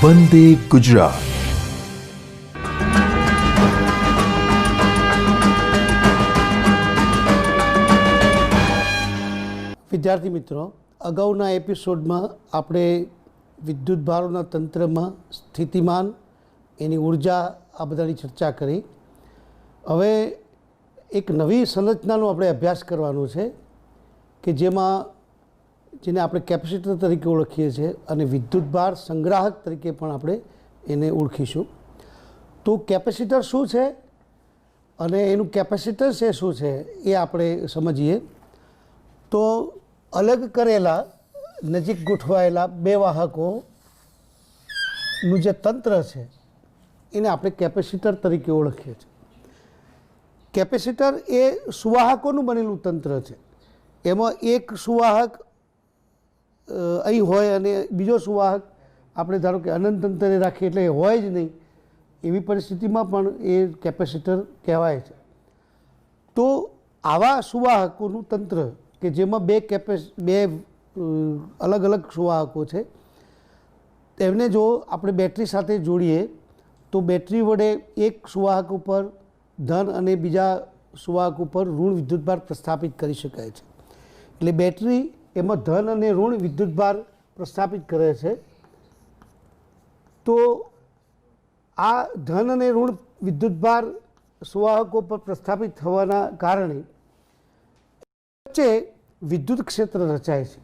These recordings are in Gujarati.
વંદે ગુજરાત। વિદ્યાર્થી મિત્રો, અગાઉના એપિસોડમાં આપણે વિદ્યુત ભારોના તંત્રમાં સ્થિતિમાન, એની ઉર્જા, આ બધાની ચર્ચા કરી। હવે એક નવી સંરચનાનો આપણે અભ્યાસ કરવાનો છે કે જેને આપણે કેપેસિટર તરીકે ઓળખીએ છીએ અને વિદ્યુત ભાર સંગ્રાહક તરીકે પણ આપણે એને ઓળખીશું। તો કેપેસિટર શું છે અને એનું કેપેસિટન્સ એ શું છે એ આપણે સમજીએ। તો અલગ કરેલા નજીક ગોઠવાયેલા બે વાહકોનું જે તંત્ર છે એને આપણે કેપેસિટર તરીકે ઓળખીએ છીએ। કેપેસિટર એ સુવાહકોનું બનેલું તંત્ર છે। એમાં એક સુવાહક અહીં હોય અને બીજો સુવાહક આપણે ધારો કે અનંત અંતરે રાખીએ એટલે હોય જ નહીં, એવી પરિસ્થિતિમાં પણ એ કેપેસિટર કહેવાય છે। તો આવા સુવાહકોનું તંત્ર કે જેમાં બે અલગ અલગ સુવાહકો છે, તેમને જો આપણે બેટરી સાથે જોડીએ તો બેટરી વડે એક સુવાહક ઉપર ધન અને બીજા સુવાહક ઉપર ઋણ વિદ્યુતભાર પ્રસ્થાપિત કરી શકાય છે। એટલે બેટરી એમાં ધન અને ઋણ વિદ્યુતભાર પ્રસ્થાપિત કરે છે। તો આ ધન અને ઋણ વિદ્યુતભાર સુવાહકો પર પ્રસ્થાપિત થવાના કારણે વચ્ચે વિદ્યુત ક્ષેત્ર રચાય છે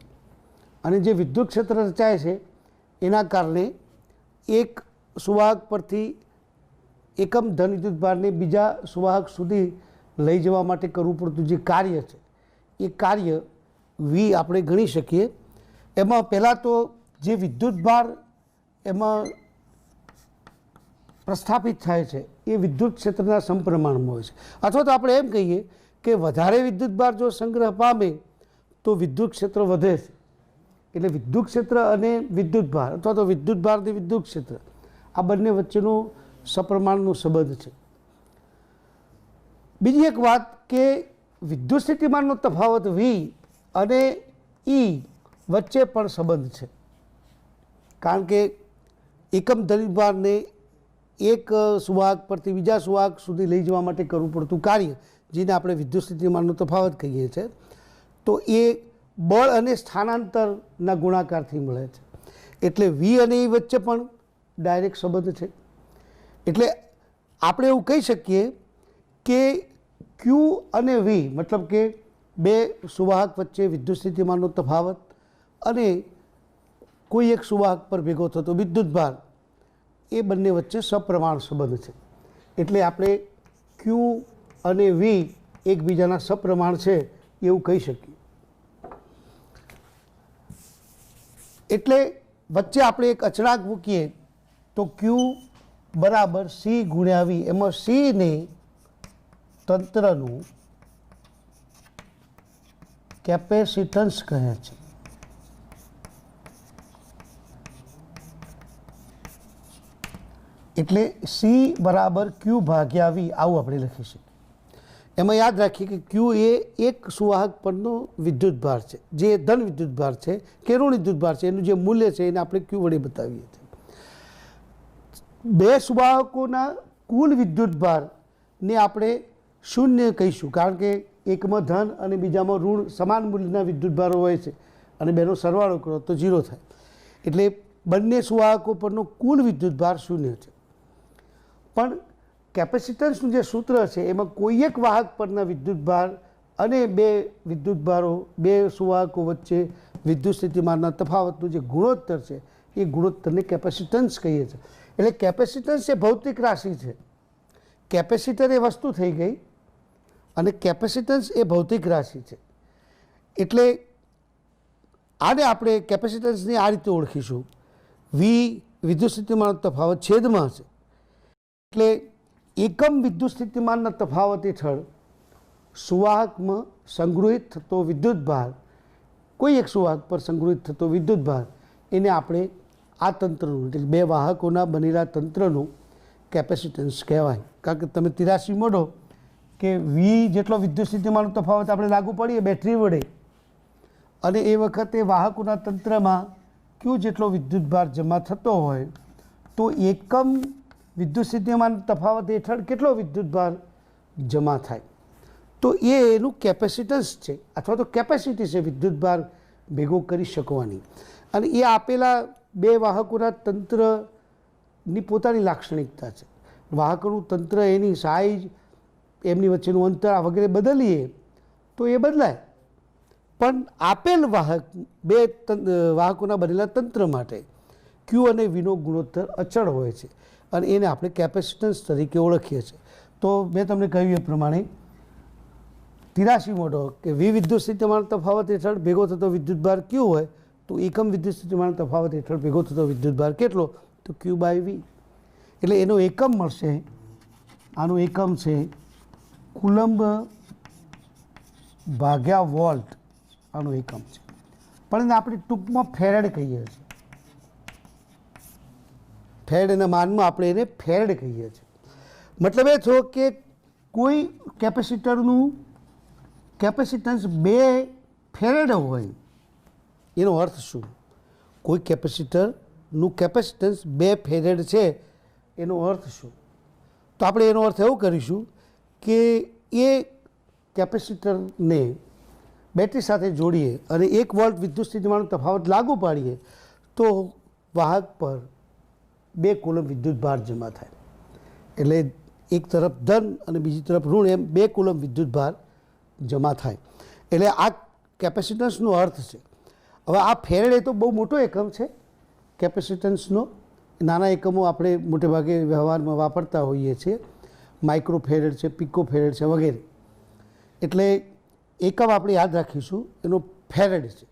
અને જે વિદ્યુત ક્ષેત્ર રચાય છે એના કારણે એક સુવાહક પરથી એકમ ધન વિદ્યુતભારને બીજા સુવાહક સુધી લઈ જવા માટે કરવું પડતું જે કાર્ય છે એ કાર્ય વી આપણે ગણી શકીએ। એમાં પહેલાં તો જે વિદ્યુતભાર એમાં પ્રસ્થાપિત થાય છે એ વિદ્યુત ક્ષેત્રના સમપ્રમાણમાં હોય છે, અથવા તો આપણે એમ કહીએ કે વધારે વિદ્યુતભાર જો સંગ્રહ પામે તો વિદ્યુત ક્ષેત્ર વધે છે। એટલે વિદ્યુત ક્ષેત્ર અને વિદ્યુતભાર અથવા તો વિદ્યુતભાર અને વિદ્યુત ક્ષેત્ર આ બંને વચ્ચેનો સપ્રમાણનો સંબંધ છે। બીજી એક વાત કે વિદ્યુત સ્થિતિમાનનો તફાવત વી અને ઈ વચ્ચે પણ સંબંધ છે, કારણ કે એકમ ધનભારને એક સુવાહક પરથી બીજા સુવાહક સુધી લઈ જવા માટે કરવું પડતું કાર્ય, જેને આપણે વિદ્યુત સ્થિતિમાનનો તફાવત કહીએ છીએ, તો એ બળ અને સ્થાનાંતરના ગુણાકારથી મળે છે। એટલે વી અને ઈ વચ્ચે પણ ડાયરેક્ટ સંબંધ છે। એટલે આપણે એવું કહી શકીએ કે ક્યુ અને વી મતલબ કે બે સુવાહક વચ્ચે વિદ્યુત સ્થિતિમાનનો તફાવત અને કોઈ એક સુવાહક પર ભેગો થતો વિદ્યુતભાર, એ બંને વચ્ચે સપ્રમાણ સંબંધ છે। એટલે આપણે ક્યુ અને વી એકબીજાના સપ્રમાણ છે એવું કહી શકીએ। એટલે વચ્ચે આપણે એક અચળાંક મૂકીએ તો ક્યુ બરાબર સી ગુણ્યા વી, એમાં સીને તંત્રનું કેપેસિટન્સ કહે છે। એટલે સી બરાબર ક્યુ ભાગ્યા વી આવું આપણે લખી શકીએ। એમાં યાદ રાખીએ કે ક્યુ એ એક સુવાહક પરનો વિદ્યુતભાર છે, જે ધન વિદ્યુતભાર છે કે ઋણ વિદ્યુતભાર છે, એનું જે મૂલ્ય છે એને આપણે ક્યુ વડે બતાવીએ છીએ। બે સુવાહકોના કુલ વિદ્યુતભારને આપણે શૂન્ય કહીશું, કારણ કે એકમાં ધન અને બીજામાં ઋણ સમાન મૂલ્યના વિદ્યુતભારો હોય છે અને બેનો સરવાળો કરો તો 0 થાય। એટલે બંને સુવાહકો પરનો કુલ વિદ્યુતભાર શૂન્ય છે। પણ કેપેસિટન્સનું જે સૂત્ર છે એમાં કોઈ એક વાહક પરના વિદ્યુતભાર અને બે વિદ્યુતભારો, બે સુવાહકો વચ્ચે વિદ્યુત સ્થિતિમાનના તફાવતનું જે ગુણોત્તર છે એ ગુણોત્તરને કેપેસિટન્સ કહીએ છીએ। એટલે કેપેસિટન્સ એ ભૌતિક રાશિ છે, કેપેસિટર એ વસ્તુ થઈ ગઈ અને કેપેસિટન્સ એ ભૌતિક રાશિ છે। એટલે આને આપણે કેપેસિટન્સને આ રીતે ઓળખીશું, વી વિદ્યુત સ્થિતિમાનનો તફાવત છેદમાં છે। એટલે એકમ વિદ્યુત સ્થિતિમાનના તફાવત હેઠળ સુવાહકમાં સંગ્રહિત થતો વિદ્યુતભાર, કોઈ એક સુવાહક પર સંગ્રહિત થતો વિદ્યુતભાર, એને આપણે આ તંત્રનું એટલે બે વાહકોના બનેલા તંત્રનું કેપેસિટન્સ કહેવાય। કારણ કે તમે 83 મોડો કે વી જેટલો વિદ્યુત સ્થિતિમાનનો તફાવત આપણે લાગુ પડીએ બેટરી વડે અને એ વખતે વાહકોના તંત્રમાં ક્યુ જેટલો વિદ્યુતભાર જમા થતો હોય તો એકમ વિદ્યુત સ્થિતિમાન તફાવત હેઠળ કેટલો વિદ્યુતભાર જમા થાય, તો એ એનું કેપેસિટન્સ છે અથવા તો કેપેસિટી છે વિદ્યુતભાર ભેગો કરી શકવાની. અને એ આપેલા બે વાહકોના તંત્રની પોતાની લાક્ષણિકતા છે. વાહકોનું તંત્ર, એની સાઇઝ, એમની વચ્ચેનું અંતર વગેરે બદલીએ તો એ બદલાય, પણ આપેલ વાહક બે વાહકોના બનેલા તંત્ર માટે ક્યુ અને વીનો ગુણોત્તર અચળ હોય છે અને એને આપણે કેપેસિટન્સ તરીકે ઓળખીએ છીએ. તો મેં તમને કહ્યું એ પ્રમાણે 83 મોડો કે વી વિદ્યુત સ્થિતિમાન તફાવત હેઠળ ભેગો થતો વિદ્યુતભાર ક્યુ હોય તો એકમ વિદ્યુત સ્થિતિમાન તફાવત હેઠળ ભેગો થતો વિદ્યુતભાર કેટલો, તો ક્યુ બાય વી. એટલે એનો એકમ મળશે, આનું એકમ છે કુલંબ ભાગ્યા વોલ્ટ, આનું એકમ છે, પણ એને આપણે ટૂંકમાં ફેરેડ કહીએ છીએ. ફેરેડના માનમાં આપણે એને ફેરેડ કહીએ છીએ. મતલબ એ થયો કે કોઈ કેપેસિટરનું કેપેસિટન્સ 2 ફેરેડ હોય, એનો અર્થ શું? કોઈ કેપેસિટરનું કેપેસિટન્સ 2 ફેરેડ છે, એનો અર્થ શું? તો આપણે એનો અર્થ એવો કરીશું કે એ કેપેસિટરને બેટરી સાથે જોડીએ અને 1 વોલ્ટ વિદ્યુત સ્થિતિમાન તફાવત લાગુ પાડીએ તો વાહક પર 2 કુલમ વિદ્યુતભાર જમા થાય. એટલે એક તરફ ધન અને બીજી તરફ ઋણ, એમ 2 કુલમ વિદ્યુતભાર જમા થાય. એટલે આ કેપેસિટન્સનો અર્થ છે. હવે આ ફેરેડ એ તો બહુ મોટો એકમ છે કેપેસિટન્સનો. નાના એકમો આપણે મોટે ભાગે વ્યવહારમાં વાપરતા હોઈએ છીએ, માઇક્રો ફેરેડ છે, પિકો ફેરેડ છે વગેરે. એટલે એકમ આપણે યાદ રાખીશું, એનો ફેરેડ છે.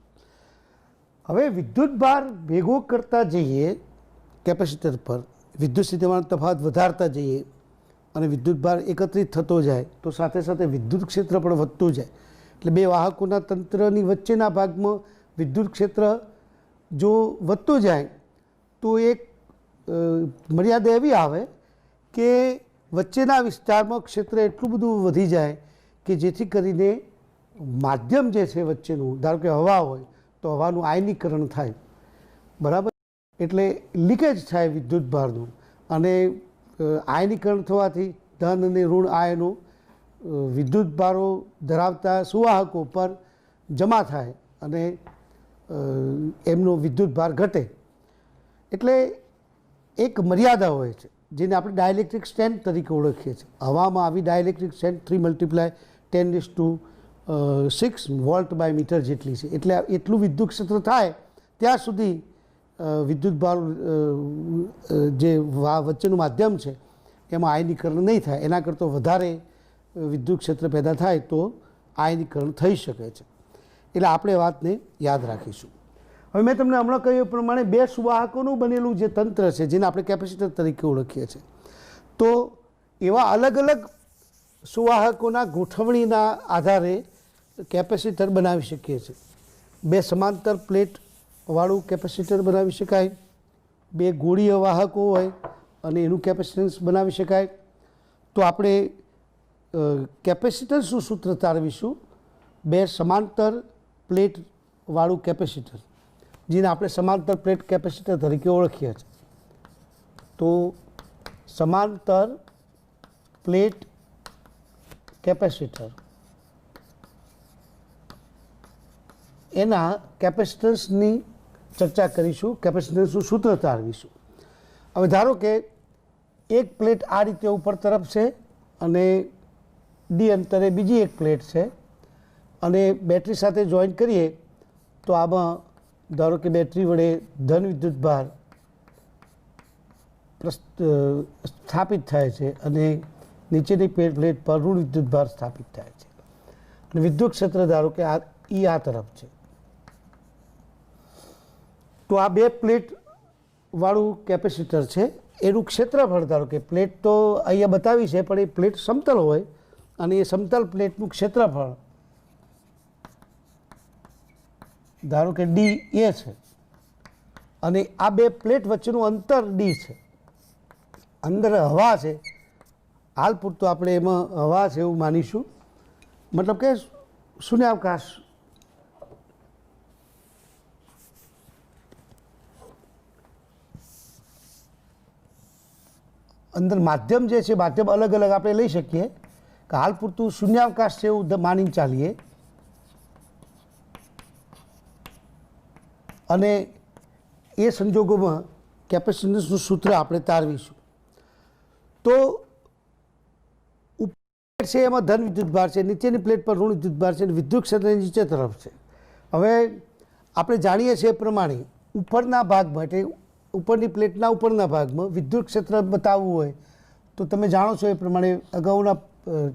હવે વિદ્યુતભાર ભેગો કરતા જઈએ કેપેસિટર પર, વિદ્યુત સ્થિતિમાન તફાવત વધારતા જઈએ અને વિદ્યુતભાર એકત્રિત થતો જાય તો સાથે સાથે વિદ્યુત ક્ષેત્ર પણ વધતું જાય. એટલે બે વાહકોના તંત્રની વચ્ચેના ભાગમાં વિદ્યુત ક્ષેત્ર જો વધતું જાય તો એક મર્યાદા એવી આવે કે વચ્ચેના વિસ્તારમાં ક્ષેત્ર એટલું બધું વધી જાય કે જેથી કરીને માધ્યમ જે છે વચ્ચેનું, ધારો કે હવા હોય તો હવાનું આયનીકરણ થાય, બરાબર? એટલે લીકેજ થાય વિદ્યુતભારનું અને આયનીકરણ થવાથી ધન અને ઋણ આયનો વિદ્યુતભારો ધરાવતા સુવાહકો પર જમા થાય અને એમનો વિદ્યુતભાર ઘટે. એટલે એક મર્યાદા હોય છે જેને આપણે ડાયલેક્ટ્રિક સ્ટ્રેન્થ તરીકે ઓળખીએ છીએ. હવામાં આવી dielectric strength 3 × 10⁶ volt by metre જેટલી છે. એટલે એટલું વિદ્યુત ક્ષેત્ર થાય ત્યાં સુધી વિદ્યુતભાર જે વચ્ચેનું માધ્યમ છે એમાં આયનીકરણ નહીં થાય. એના કરતાં વધારે વિદ્યુત ક્ષેત્ર પેદા થાય તો આયનીકરણ થઈ શકે છે. એટલે આપણે વાતને યાદ રાખીશું. હવે મેં તમને હમણાં કહ્યું એ પ્રમાણે 2 સુવાહકોનું બનેલું જે તંત્ર છે જેને આપણે કેપેસિટર તરીકે ઓળખીએ છીએ, તો એવા અલગ અલગ સુવાહકોના ગોઠવણીના આધારે કેપેસિટર બનાવી શકીએ છીએ. 2 સમાંતર પ્લેટ વાળું કેપેસિટર બનાવી શકાય, 2 ગોળીય વાહકો હોય અને એનું કેપેસિટન્સ બનાવી શકાય. તો આપણે કેપેસિટન્સનું સૂત્ર તારવીશું 2 સમાંતર પ્લેટ વાળું કેપેસિટર, જેને આપણે સમાંતર પ્લેટ કેપેસિટર તરીકે ઓળખીએ છીએ. તો સમાંતર પ્લેટ કેપેસિટર, એના કેપેસિટન્સની ચર્ચા કરીશું, કેપેસિટન્સનું સૂત્ર તારવીશું. હવે ધારો કે એક પ્લેટ આ રીતે ઉપર તરફ છે અને ડી અંતરે બીજી એક પ્લેટ છે અને બેટરી સાથે જોઈન્ટ કરીએ તો આમાં ધારો કે બેટરી વડે ધન વિદ્યુતભાર સ્થાપિત થાય છે અને નીચેની પ્લેટ પર ઋણ વિદ્યુતભાર સ્થાપિત થાય છે અને વિદ્યુત ક્ષેત્ર ધારો કે આ તરફ છે. તો આ 2 પ્લેટ વાળું કેપેસિટર છે, એનું ક્ષેત્રફળ ધારો કે પ્લેટ તો અહીંયા બતાવી છે પણ એ પ્લેટ સમતલ હોય અને એ સમતલ પ્લેટનું ક્ષેત્રફળ ધારો કે ડી એ છે અને આ 2 પ્લેટ વચ્ચેનું અંતર ડી છે. અંદર હવા છે, હાલ પૂરતું આપણે એમાં હવા છે એવું માનીશું, મતલબ કે શૂન્યાવકાશ. અંદર માધ્યમ જે છે માધ્યમ અલગ અલગ આપણે લઈ શકીએ કે હાલ પૂરતું શૂન્યાવકાશ છે એવું માની ચાલીએ અને એ સંજોગોમાં કેપેસિટન્સનું સૂત્ર આપણે તારવીશું. તો ઉપર છે એમાં ધન વિદ્યુતભાર છે, નીચેની પ્લેટ પર ઋણ વિદ્યુતભાર છે અને વિદ્યુત ક્ષેત્ર નીચે તરફ છે. હવે આપણે જાણીએ છીએ એ પ્રમાણે ઉપરના ભાગમાં એટલે ઉપરની પ્લેટના ઉપરના ભાગમાં વિદ્યુત ક્ષેત્ર બતાવવું હોય તો તમે જાણો છો એ પ્રમાણે અગાઉના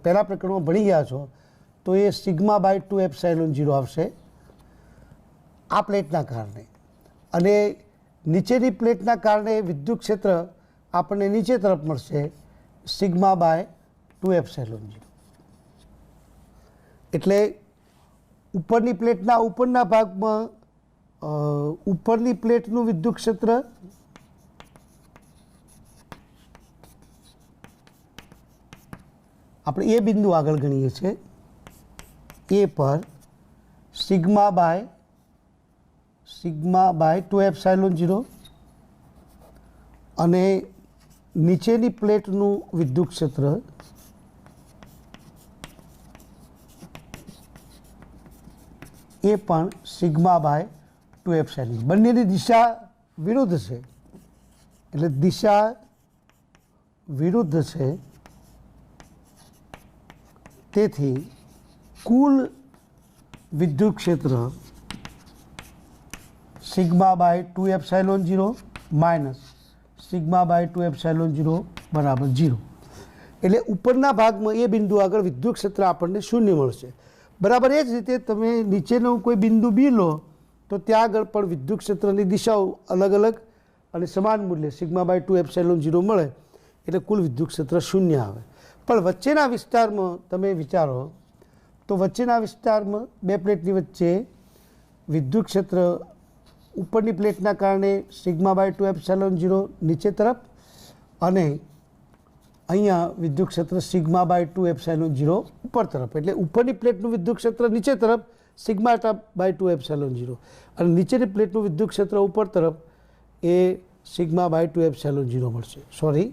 પહેલા પ્રકરણમાં ભણી ગયા છો તો એ σ/2ε0 આવશે આ પ્લેટના કારણે, અને નીચેની પ્લેટના કારણે વિદ્યુત ક્ષેત્ર આપણને નીચે તરફ મળશે σ/2ε0. એટલે ઉપરની પ્લેટના ઉપરના ભાગમાં ઉપરની પ્લેટનું વિદ્યુત ક્ષેત્ર આપણે એ બિંદુ આગળ ગણીએ છીએ એ પર σ/2ε0 અને નીચેની પ્લેટનું વિદ્યુત ક્ષેત્ર એ પણ σ/2ε0. બંનેની દિશા વિરુદ્ધ છે એટલે દિશા વિરુદ્ધ છે, તેથી કુલ વિદ્યુત ક્ષેત્ર σ/2ε0 માઇનસ σ/2ε0 બરાબર 0. એટલે ઉપરના ભાગમાં એ બિંદુ આગળ વિદ્યુત ક્ષેત્ર આપણને શૂન્ય મળશે. બરાબર એ જ રીતે તમે નીચેનો કોઈ બિંદુ બી લો તો ત્યાં આગળ પણ વિદ્યુત ક્ષેત્રની દિશાઓ અલગ અલગ અને સમાન મૂલ્ય σ/2ε0 મળે એટલે કુલ વિદ્યુત ક્ષેત્ર શૂન્ય આવે. પણ વચ્ચેના વિસ્તારમાં તમે વિચારો તો વચ્ચેના વિસ્તારમાં બે પ્લેટની વચ્ચે વિદ્યુત ક્ષેત્ર ઉપરની પ્લેટના કારણે σ/2ε0 નીચે તરફ અને અહીંયા વિદ્યુત ક્ષેત્ર σ/2ε0 ઉપર તરફ, એટલે ઉપરની પ્લેટનું વિદ્યુત ક્ષેત્ર નીચે તરફ σ/2ε0 અને નીચેની પ્લેટનું વિદ્યુત ક્ષેત્ર ઉપર તરફ એ σ/2ε0 મળશે. સોરી,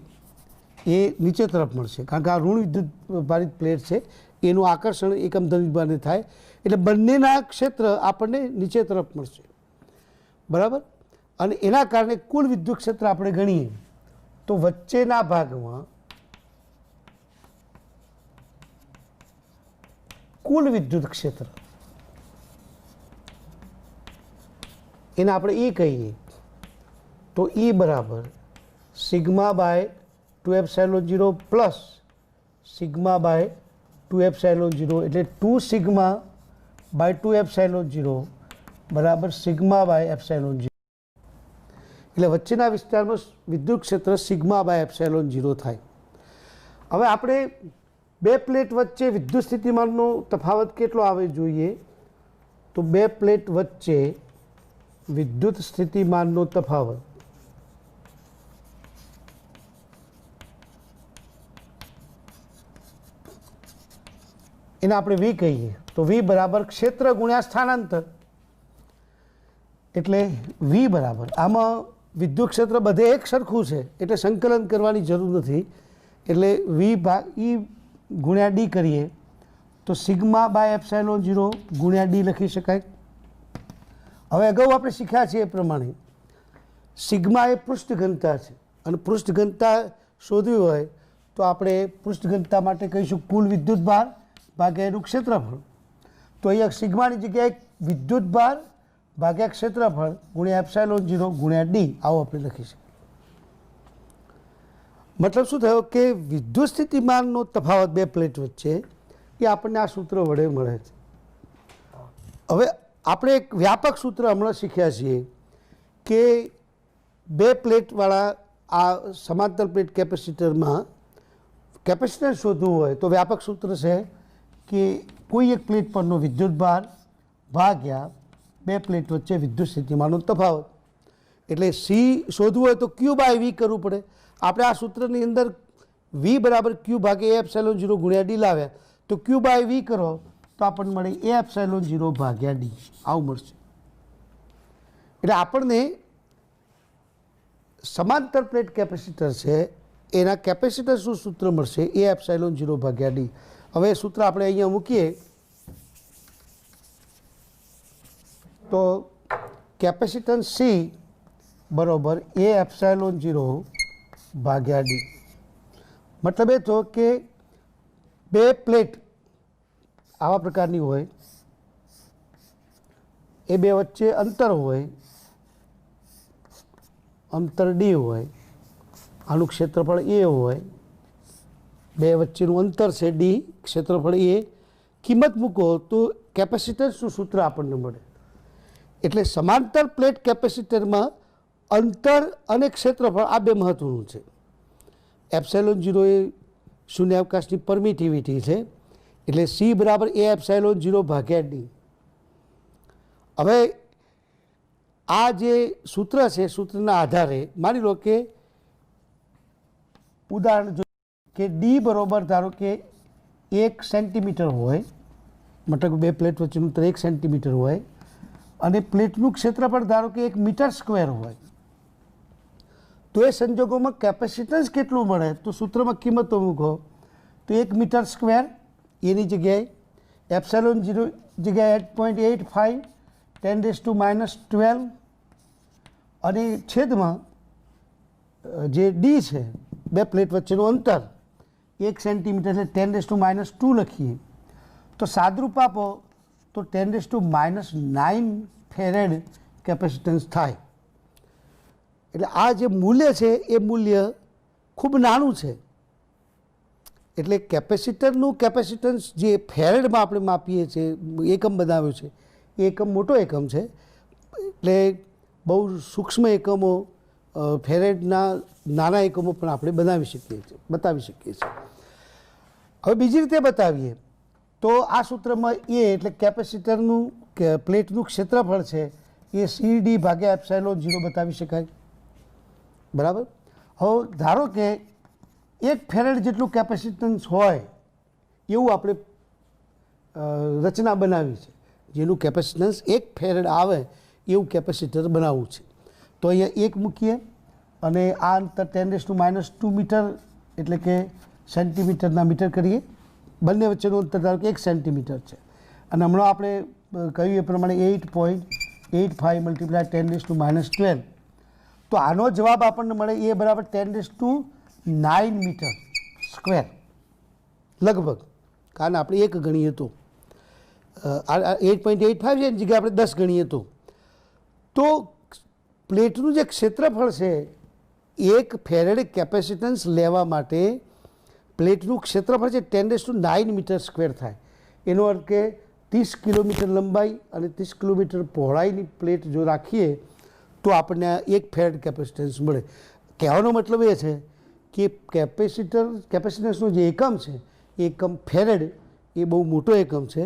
એ નીચે તરફ મળશે કારણ કે આ ઋણ વિદ્યુત ભારિત પ્લેટ છે એનું આકર્ષણ એકમ ધન વિભારને થાય એટલે બંનેના ક્ષેત્ર આપણને નીચે તરફ મળશે. બરાબર, અને એના કારણે કુલ વિદ્યુત ક્ષેત્ર આપણે ગણીએ તો વચ્ચેના ભાગમાં કુલ વિદ્યુત ક્ષેત્ર એને આપણે એ કહીએ તો એ બરાબર σ/2ε0 પ્લસ σ/2ε0 એટલે 2σ/2ε0 બરાબર σ/ε0. એટલે વચ્ચેના વિસ્તારમાં વિદ્યુત ક્ષેત્ર σ/ε0 થાય. હવે આપણે બે પ્લેટ વચ્ચે વિદ્યુત સ્થિતિમાનનો તફાવત કેટલો આવે જોઈએ તો બે પ્લેટ વચ્ચે વિદ્યુત સ્થિતિમાનનો તફાવત એને આપણે વી કહીએ તો વી બરાબર ક્ષેત્ર ગુણ્યા સ્થાનાંતર. એટલે વી બરાબર આમાં વિદ્યુત ક્ષેત્ર બધે એક સરખું છે એટલે સંકલન કરવાની જરૂર નથી, એટલે વી ઈ ગુણ્યા ડી કરીએ તો σ/ε0 ગુણ્યા ડી લખી શકાય. હવે અગાઉ આપણે શીખ્યા છીએ એ પ્રમાણે સિગ્મા એ પૃષ્ઠ ઘનતા છે અને પૃષ્ઠ ઘનતા શોધવી હોય તો આપણે પૃષ્ઠ ઘનતા માટે કહીશું કુલ વિદ્યુત ભાર ભાગ્યા એનું ક્ષેત્રફળ. તો અહીંયા સિગ્માની જગ્યાએ વિદ્યુત ભાર ભાગ્યા ક્ષેત્રફળ ગુણ્યા ε0 ગુણ્યા ડી આવો આપણે લખી શકીએ. મતલબ શું થયો કે વિદ્યુત સ્થિતિમાનનો તફાવત બે પ્લેટ વચ્ચે એ આપણને આ સૂત્ર વડે મળે છે. હવે આપણે એક વ્યાપક સૂત્ર હમણાં શીખ્યા છીએ કે બે પ્લેટવાળા આ સમાંતર પ્લેટ કેપેસિટરમાં કેપેસિટર શોધવું હોય તો વ્યાપક સૂત્ર છે કે કોઈ એક પ્લેટ પરનો વિદ્યુત ભાર ભાગ્યા બે પ્લેટ વચ્ચે વિદ્યુત સ્થિતિમાનનો તફાવત. એટલે સી શોધવું હોય તો Q/V કરવું પડે. આપણે આ સૂત્રની અંદર V બરાબર Q ભાગ્યા ε0 ગુણ્યા ડી લાવ્યા તો Q/V કરો તો આપણને મળે ε0 ભાગ્યા ડી આવું મળશે. એટલે આપણને સમાંતર પ્લેટ કેપેસિટર છે એના કેપેસિટન્સનું સૂત્ર મળશે એ એપ્સાઇલોન 0 ભાગ્યા ડી. હવે સૂત્ર આપણે અહીંયા મૂકીએ તો કેપેસિટન્સ સી બરાબર એ એપ્સાઇલોન 0 ભાગ્યા ડી. મતલબ એ તો કે બે પ્લેટ આવા પ્રકારની હોય, એ બે વચ્ચે અંતર હોય, અંતર ડી હોય, આનું ક્ષેત્રફળ એ હોય, બે વચ્ચેનું અંતર છે ડી, ક્ષેત્રફળ એ, કિંમત મૂકો તો કેપેસિટન્સનું સૂત્ર આપણને મળે. એટલે સમાંતર પ્લેટ કેપેસિટરમાં અંતર અને ક્ષેત્રફળ આ બે મહત્વનું છે. એપ્સાઇલોન 0 એ શૂન્યાવકાશની પરમિટિવિટી છે, એટલે સી બરાબર એ એપ્સાઇલોન 0 ભાગ્યા ડી. હવે આ જે સૂત્ર છે, સૂત્રના આધારે માની લો કે ઉદાહરણ જો કે ડી બરાબર ધારો કે 1 સેન્ટીમીટર હોય, મતલબ બે પ્લેટ વચ્ચેનું અંતર 1 સેન્ટીમીટર હોય, અને પ્લેટનું ક્ષેત્રફળ ધારો કે 1 મીટર સ્ક્વેર હોય, તો એ સંજોગોમાં કેપેસિટન્સ કેટલું મળે? તો સૂત્રમાં કિંમતો મૂકો તો 1 મીટર સ્ક્વેર એની જગ્યાએ એપ્સાઇલોન 0 જગ્યાએ 8.85 10⁻12 અને છેદમાં જે ડી છે બે પ્લેટ વચ્ચેનું અંતર 1 સેન્ટીમીટર એટલે 10⁻2 લખીએ તો સાદરૂપ આપો તો 10⁻9 ફેરેડ કેપેસિટન્સ થાય. એટલે આ જે મૂલ્ય છે એ મૂલ્ય ખૂબ નાનું છે. એટલે કેપેસિટરનું કેપેસિટન્સ જે ફેરેડમાં આપણે માપીએ છીએ, એકમ બનાવ્યો છે, એ એકમ મોટો એકમ છે, એટલે બહુ સૂક્ષ્મ એકમો ફેરેડના નાના એકમો પણ આપણે બતાવી શકીએ છીએ. હવે બીજી રીતે બતાવીએ તો આ સૂત્રમાં એ એટલે કેપેસિટરનું પ્લેટનું ક્ષેત્રફળ છે એ સી ડી ભાગ્યા એપ્સાઇલોન 0 બતાવી શકાય. બરાબર. હવે ધારો કે 1 ફેરેડ જેટલું કેપેસિટન્સ હોય એવું આપણે રચના બનાવી છે, જેનું કેપેસિટન્સ 1 ફેરેડ આવે એવું કેપેસિટર બનાવવું છે. તો અહીંયા 1 મૂકીએ અને આ અંતર 10⁻2 મીટર એટલે કે સેન્ટીમીટરના મીટર કરીએ. બંને વચ્ચેનું અંતર ધારો કે 1 સેન્ટીમીટર છે, અને હમણાં આપણે કહ્યું એ પ્રમાણે 8.85 × 10⁻12. તો આનો જવાબ આપણને મળે એ બરાબર 10⁹ મીટર સ્ક્વેર લગભગ, કારણ આપણે 1 ગણીએ તો 8.85 છે એની જગ્યાએ આપણે 10 ગણીએ તો પ્લેટનું જે ક્ષેત્રફળ છે 1 ફેરેડ કેપેસિટન્સ લેવા માટે પ્લેટનું ક્ષેત્રફળ છે 10⁹ મીટર સ્ક્વેર થાય. એનો અર્થ કે 30 કિલોમીટર લંબાઈ અને 30 કિલોમીટર પહોળાઈની પ્લેટ જો રાખીએ તો આપણને 1 ફેરેડ કેપેસિટન્સ મળે. કહેવાનો મતલબ એ છે કે કેપેસિટન્સનો જે એકમ છે એ એકમ ફેરેડ એ બહુ મોટો એકમ છે,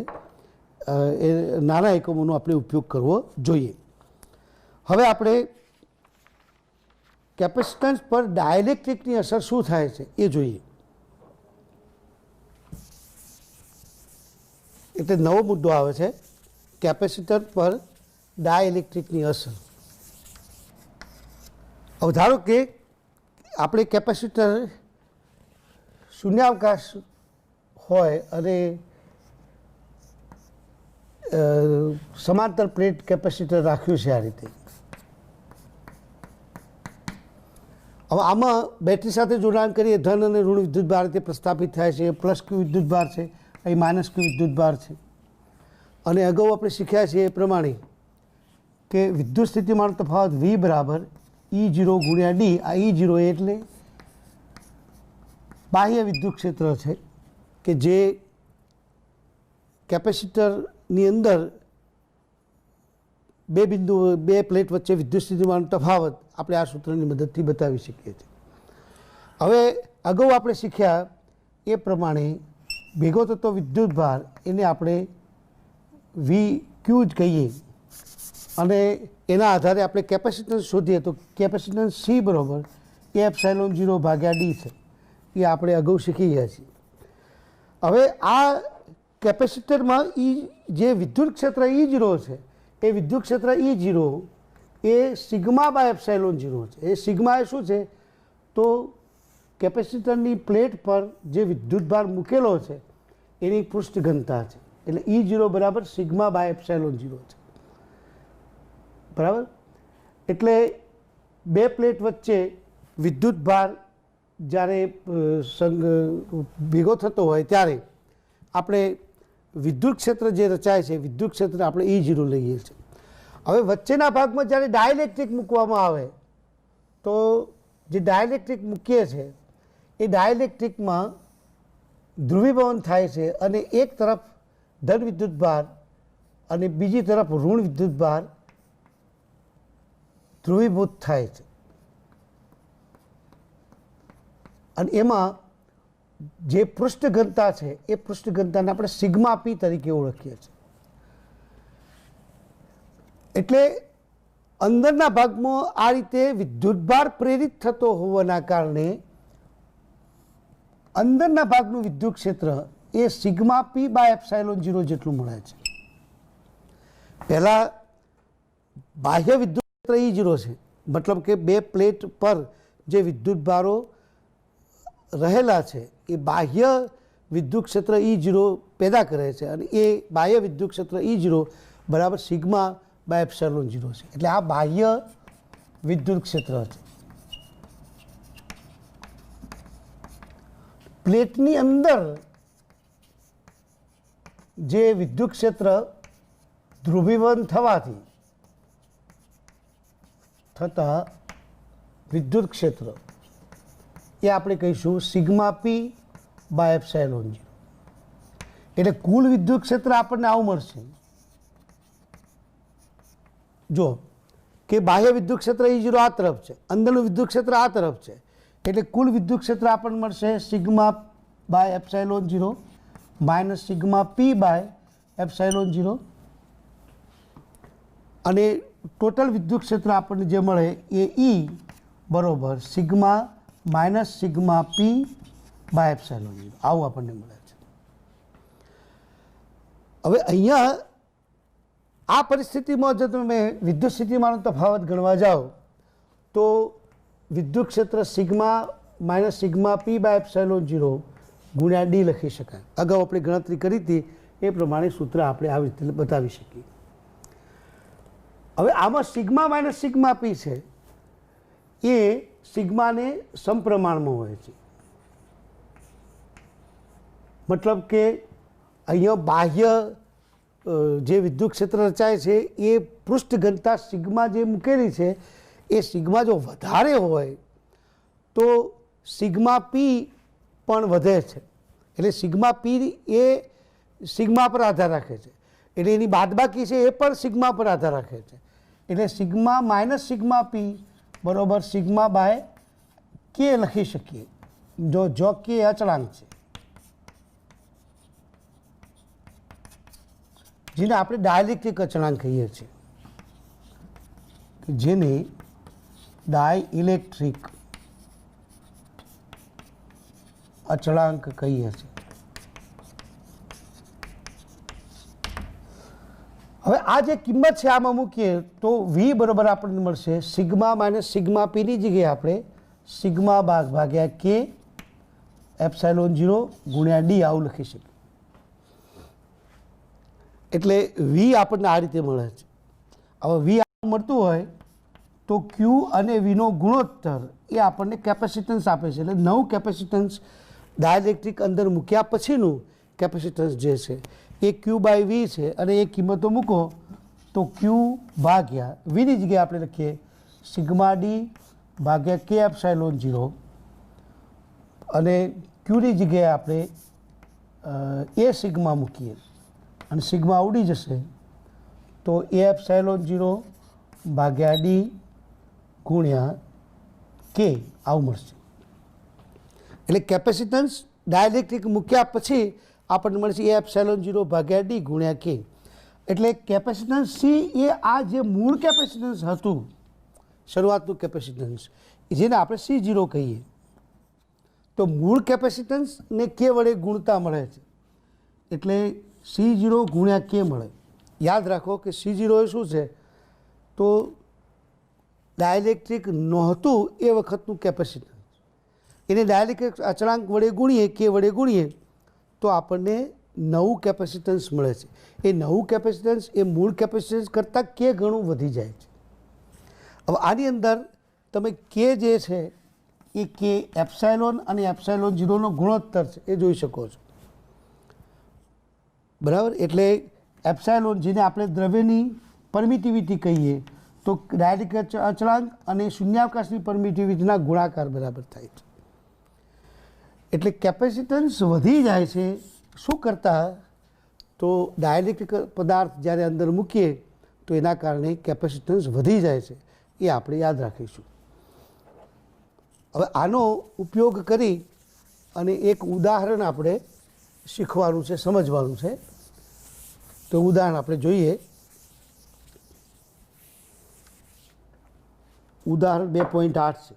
એ નાના એકમોનો આપણે ઉપયોગ કરવો જોઈએ. હવે આપણે કેપેસિટન્સ પર ડાયલેક્ટ્રિકની અસર શું થાય છે એ જોઈએ. એટલે નવો મુદ્દો આવે છે, કેપેસિટર પર ડાયલેક્ટ્રિકની અસર. હવે ધારો કે આપણે કેપેસિટર શૂન્યાવકાશ હોય અને સમાંતર પ્લેટ કેપેસિટર રાખ્યું છે આ રીતે. હવે આમાં બેટરી સાથે જોડાણ કરીએ, ધન અને ઋણ વિદ્યુતભાર તે પ્રસ્થાપિત થાય છે. પ્લસ ક્યુ વિદ્યુતભાર છે, અહીં માઇનસ ક્યુ વિદ્યુતભાર છે. અને અગાઉ આપણે શીખ્યા છીએ એ પ્રમાણે કે વિદ્યુત સ્થિતિમાન તફાવત V બરાબર E0 ગુણ્યા D. આ E0 એટલે બાહ્ય વિદ્યુત ક્ષેત્ર છે કે જે કેપેસિટરની અંદર બે પ્લેટ વચ્ચે વિદ્યુત સ્થિતિમાન તફાવત આપણે આ સૂત્રની મદદથી બતાવી શકીએ છીએ. હવે અગાઉ આપણે શીખ્યા એ પ્રમાણે ભેગો થતો વિદ્યુતભાર એને આપણે VQ જ કહીએ, અને એના આધારે આપણે કેપેસિટન્સ શોધીએ તો કેપેસિટન્સ સી બરાબર એ એપ્સાઇલોન 0 ભાગ્યા ડી છે. એ આપણે અગાઉ શીખી ગયા છીએ. હવે આ કેપેસિટરમાં જે વિદ્યુત ક્ષેત્ર E0 છે એ વિદ્યુત ક્ષેત્ર E0 A sigma by epsilon 0 છે. એ સિગ્મા એ શું છે તો કેપેસિટરની પ્લેટ પર જે વિદ્યુતભાર મૂકેલો છે એની પૃષ્ઠ ઘનતા છે, એટલે E0 બરાબર સિગ્મા બાય એપ્સાઇલોન 0 છે, બરાબર. એટલે બે પ્લેટ વચ્ચે વિદ્યુતભાર જ્યારે ભેગો થતો હોય ત્યારે આપણે વિદ્યુત ક્ષેત્ર જે રચાય છે, વિદ્યુત ક્ષેત્ર આપણે E0 લઈએ છીએ. હવે વચ્ચેના ભાગમાં જ્યારે ડાયલેક્ટ્રિક મૂકવામાં આવે તો જે ડાયલેક્ટ્રિક મૂકીએ છીએ એ ડાયલેક્ટ્રિકમાં ધ્રુવીભવન થાય છે અને એક તરફ ધન વિદ્યુતભાર અને બીજી તરફ ઋણ વિદ્યુતભાર ધ્રુવીભૂત થાય છે. અને એમાં જે પૃષ્ઠ ઘનતા છે એ પૃષ્ઠ ઘનતાને આપણે સિગ્મા પી તરીકે ઓળખીએ છીએ. એટલે અંદરના ભાગમાં આ રીતે વિદ્યુતભાર પ્રેરિત થતો હોવાના કારણે અંદરના ભાગનું વિદ્યુત ક્ષેત્ર એ સિગ્મા પી બાય એપ્સાઇલોન 0 જેટલું મળે છે. પહેલાં બાહ્ય વિદ્યુત ક્ષેત્ર E0 છે, મતલબ કે બે પ્લેટ પર જે વિદ્યુતભારો રહેલા છે એ બાહ્ય વિદ્યુત ક્ષેત્ર E0 પેદા કરે છે અને એ બાહ્ય વિદ્યુત ક્ષેત્ર E0 બરાબર સિગ્મા બાય એપ્સાઇલોન 0 છે. એટલે આ બાહ્ય વિદ્યુત ક્ષેત્ર છે. પ્લેટની અંદર જે વિદ્યુત ક્ષેત્ર ધ્રુવીવન થવાથી થતા વિદ્યુત ક્ષેત્ર એ આપણે કહીશું સિગ્મા પી બાય એપ્સાઇલોન 0. એટલે કુલ વિદ્યુત ક્ષેત્ર આપણને આવું મળશે. જો કે બાહ્ય વિદ્યુત ક્ષેત્ર E0 આ તરફ છે, અંદરનું વિદ્યુત ક્ષેત્ર આ તરફ છે, એટલે કુલ વિદ્યુત ક્ષેત્ર આપણને મળશે sigma by epsilon 0 minus sigma P by epsilon 0 અને ટોટલ વિદ્યુત ક્ષેત્ર આપણને જે મળે એ E બરોબર sigma minus sigma P by epsilon 0 આવું આપણને મળે છે. હવે અહીંયા આ પરિસ્થિતિમાં જો તમે વિદ્યુત સ્થિતિમાનનો તફાવત ગણવા જાઓ તો વિદ્યુત ક્ષેત્ર sigma minus sigma P by epsilon 0 ગુણ્યા ડી લખી શકાય. અગાઉ આપણે ગણતરી કરી હતી એ પ્રમાણે સૂત્ર આપણે આવી રીતે બતાવી શકીએ. હવે આમાં સિગ્મા માઇનસ સિગ્મા પી છે એ સિગ્માને સમપ્રમાણમાં હોય છે, મતલબ કે અહીંયા બાહ્ય જે વિદ્યુત ક્ષેત્ર રચાય છે એ પૃષ્ઠ ઘનતા સિગ્મા જે મૂકેલી છે એ સિગ્મા જો વધારે હોય તો સિગ્મા પી પણ વધે છે. એટલે સિગ્મા પી એ સિગ્મા પર આધાર રાખે છે, એટલે એની બાદબાકી છે એ પણ સિગ્મા પર આધાર રાખે છે. એટલે સિગ્મા માઇનસ સિગ્મા પી બરોબર સિગ્મા બાય કે લખી શકીએ જો કે અચળાંક છે, જેને આપણે ડાયલેક્ટ્રિક અચળાંક કહીએ છીએ, જેને ડાઇલેક્ટ્રિક અચળાંક કહીએ છીએ. હવે આ જે કિંમત છે આમાં મૂકીએ તો વી બરાબર આપણને મળશે સિગ્મા માઇનસ સિગ્મા પીની જગ્યાએ આપણે સિગ્મા ભાગ્યા કે એપ્સાઇલોન 0 ગુણ્યા ડી આવું લખી શકીએ. એટલે વી આપણને આ રીતે મળે છે. હવે વી મળતું હોય તો ક્યુ અને વીનો ગુણોત્તર એ આપણને કેપેસિટન્સ આપે છે. એટલે નવું કેપેસિટન્સ ડાયલેક્ટ્રિક અંદર મૂક્યા પછીનું કેપેસિટન્સ જે છે એ ક્યુ બાય વી છે અને એ કિંમતો મૂકો તો ક્યુ ભાગ્યા વીની જગ્યાએ આપણે લખીએ સિગ્મા ડી ભાગ્યા કે એપ્સાઇલોન 0 અને ક્યુની જગ્યાએ આપણે એ સિગ્મા મૂકીએ અને સિગ્મા ઉડી જશે તો એ એપ્સાઇલોન 0 ભાગ્યા ડી ગુણ્યા કે આવું મળશે. એટલે કેપેસિટન્સ ડાયલેક્ટ્રિક મૂક્યા પછી આપણને મળશે એ એપ્સાઇલોન 0 ભાગ્યા ડી ગુણ્યા કે. એટલે કેપેસિટન્સ સી એ આ જે મૂળ કેપેસિટન્સ હતું શરૂઆતનું કેપેસિટન્સ જેને આપણે C0 કહીએ તો મૂળ કેપેસિટન્સને કે વડે ગુણતા મળે છે એટલે C0 ગુણ્યા કે મળે. યાદ રાખો કે C0 એ શું છે તો ડાયલેક્ટ્રિક નહોતું એ વખતનું કેપેસિટન્સ એને ડાયલેક્ટ્રિક અચળાંક વડે ગુણીએ, કે વડે ગુણીએ, તો આપણને નવું કેપેસિટન્સ મળે છે. એ નવું કેપેસિટન્સ એ મૂળ કેપેસિટન્સ કરતાં કે ગણું વધી જાય છે. હવે આની અંદર તમે કે જે છે એ કે એપ્સાયલોન અને એપ્સાયલોન 0નો ગુણોત્તર છે એ જોઈ શકો છો, બરાબર. એટલે એપ્સાયલોન, જેને આપણે દ્રવ્યની પરમિટિવિટી કહીએ, તો ડાયલેક્ટ્રિક અચળાંક અને શૂન્યાવકાશની પરમિટિવિટીના ગુણાકાર બરાબર થાય છે. એટલે કેપેસિટન્સ વધી જાય છે. શું કરતાં? તો ડાયલેક્ટ્રિક પદાર્થ જ્યારે અંદર મૂકીએ તો એના કારણે કેપેસિટન્સ વધી જાય છે. એ આપણે યાદ રાખીશું. હવે આનો ઉપયોગ કરી અને એક ઉદાહરણ આપણે શીખવાનું છે, સમજવાનું છે. તો ઉદાહરણ આપણે જોઈએ. ઉદાહરણ 2.8 છે.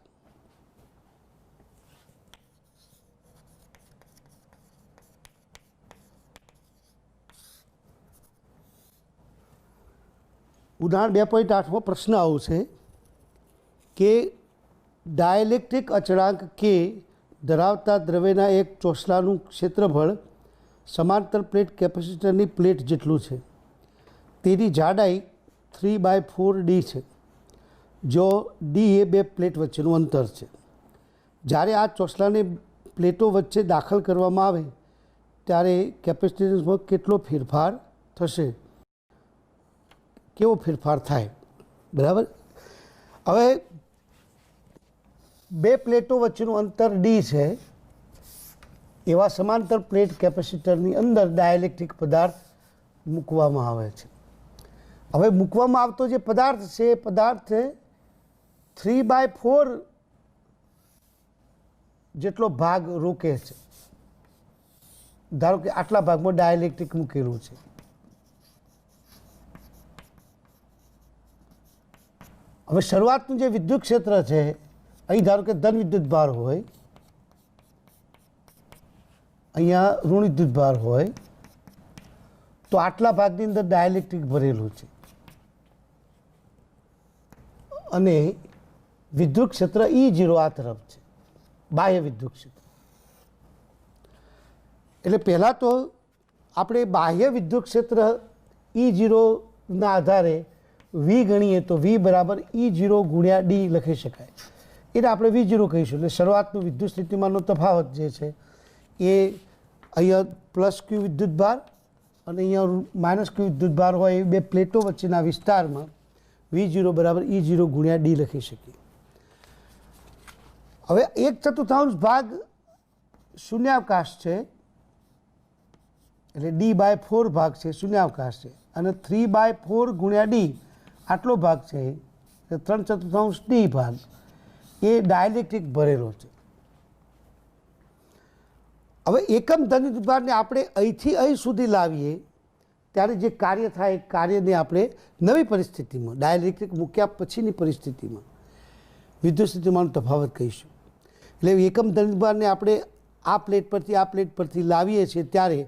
ઉદાહરણ 2.8માં પ્રશ્ન આવું છે કે ડાયલેક્ટ્રિક અચળાંક કે ધરાવતા દ્રવ્યના એક ચોસલાનું ક્ષેત્રફળ સમાંતર પ્લેટ કેપેસિટરની પ્લેટ જેટલું છે. તેની જાડાઈ 3/4D છે. જો ડી એ બે પ્લેટ વચ્ચેનું અંતર છે. જ્યારે આ ચોસલાને પ્લેટો વચ્ચે દાખલ કરવામાં આવે ત્યારે કેપેસિટન્સમાં કેટલો ફેરફાર થશે? કેવો ફેરફાર થાય? બરાબર. હવે બે પ્લેટો વચ્ચેનું અંતર ડી છે. એવા સમાંતર પ્લેટ કેપેસિટરની અંદર ડાયલેક્ટ્રિક પદાર્થ મૂકવામાં આવે છે. હવે મૂકવામાં આવતો જે પદાર્થ છે એ પદાર્થ 3/4 જેટલો ભાગ રોકે છે. ધારો કે આટલા ભાગમાં ડાયલેક્ટ્રિક મૂકેલું છે. હવે શરૂઆતનું જે વિદ્યુત ક્ષેત્ર છે, અહીં ધારો કે ધન વિદ્યુત ભાર હોય, અહીંયા ઋણ વિદ્યુત ભાર હોય, તો આટલા ભાગની અંદર ડાયલેક્ટ્રિક ભરેલું છે અને વિદ્યુત ક્ષેત્ર E0 આ તરફ છે, બાહ્ય વિદ્યુત ક્ષેત્ર. એટલે પહેલાં તો આપણે બાહ્ય વિદ્યુત ક્ષેત્ર E0ના આધારે વી ગણીએ તો વી બરાબર E0 ગુણ્યા ડી લખી શકાય. એને આપણે V0 કહીશું. એટલે શરૂઆતનું વિદ્યુત સ્થિતિમાનનો તફાવત જે છે એ અહીંયા પ્લસ ક્યુ વિદ્યુત ભાર અને અહીંયા માઇનસ ક્યુ વિદ્યુત ભાર હોય એ બે પ્લેટો વચ્ચેના વિસ્તારમાં V0 બરાબર E0 ગુણ્યા ડી લખી શકીએ. હવે 1/4 ભાગ શૂન્યાવકાશ છે, એટલે D/4 ભાગ છે શૂન્યાવકાશ છે, અને 3/4 ગુણ્યા ડી આટલો ભાગ છે, એટલે 3/4 ડી ભાગ એ ડાયલેક્ટ્રિક ભરેલો છે. હવે એકમ ધન વિદ્યુતભારને આપણે અહીંથી અહીં સુધી લાવીએ ત્યારે જે કાર્ય થાય એ કાર્યને આપણે નવી પરિસ્થિતિમાં, ડાયલેક્ટ્રિક મૂક્યા પછીની પરિસ્થિતિમાં વિદ્યુત સ્થિતિમાનનો તફાવત કહીશું. એટલે એકમ ધન વિદ્યુતભારને આપણે આ પ્લેટ પરથી લાવીએ છીએ ત્યારે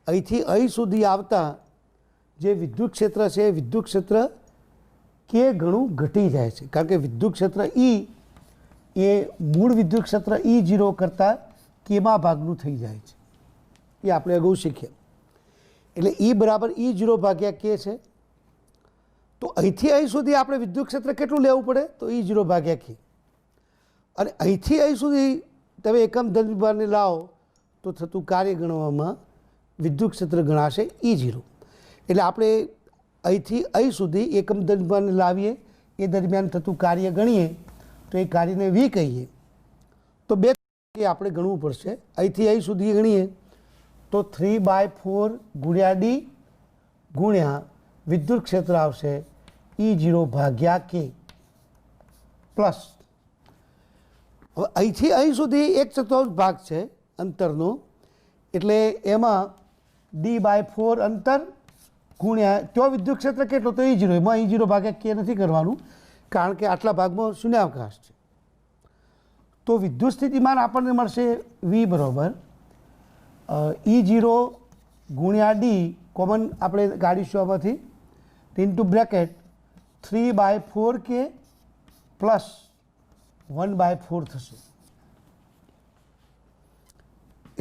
અહીંથી અહીં સુધી આવતા જે વિદ્યુત ક્ષેત્ર છે એ વિદ્યુત ક્ષેત્ર કે ઘણું ઘટી જાય છે. કારણ કે વિદ્યુત ક્ષેત્ર E એ મૂળ વિદ્યુત ક્ષેત્ર E0 કરતાં કેમાં ભાગનું થઈ જાય છે એ આપણે અગાઉ શીખ્યા. એટલે E બરાબર E0 ભાગ્યા કે છે. તો અહીંથી અહીં સુધી આપણે વિદ્યુત ક્ષેત્ર કેટલું લેવું પડે? તો E0 ભાગ્યા કે. અને અહીંથી અહીં સુધી તમે એકમ ધન વિદ્યુતભારને લાવો તો થતું કાર્ય ગણવામાં વિદ્યુત ક્ષેત્ર ગણાશે E0. એટલે આપણે અહીંથી અહીં સુધી એકમ ધન વિદ્યુતભારને લાવીએ એ દરમિયાન થતું કાર્ય ગણીએ તો એ કાર્યને V કહીએ. તો બે આપણે ગણવું પડશે. અહીંથી અહીં સુધી ગણીએ તો 3/4 ગુણ્યા ડી ગુણ્યા વિદ્યુત ક્ષેત્ર આવશે E0 ભાગ્યા કે પ્લસ. હવે અહીંથી અહીં સુધી 1/4 ભાગ છે અંતરનો, એટલે એમાં D/4 અંતર ગુણ્યા ત્યાં વિદ્યુત ક્ષેત્ર કેટલો? તો E0. એમાં E0 ભાગ્યા કે નથી કરવાનું કારણ કે આટલા ભાગમાં શૂન્યાવકાશ છે. તો વિદ્યુત સ્થિતિમાન આપણને મળશે V બરાબર E0 ગુણ્યા ડી, કોમન આપણે કાઢીશું આમાંથી, ઇન્ટુ બ્રેકેટ 3/4 કે પ્લસ 1/4 થશે.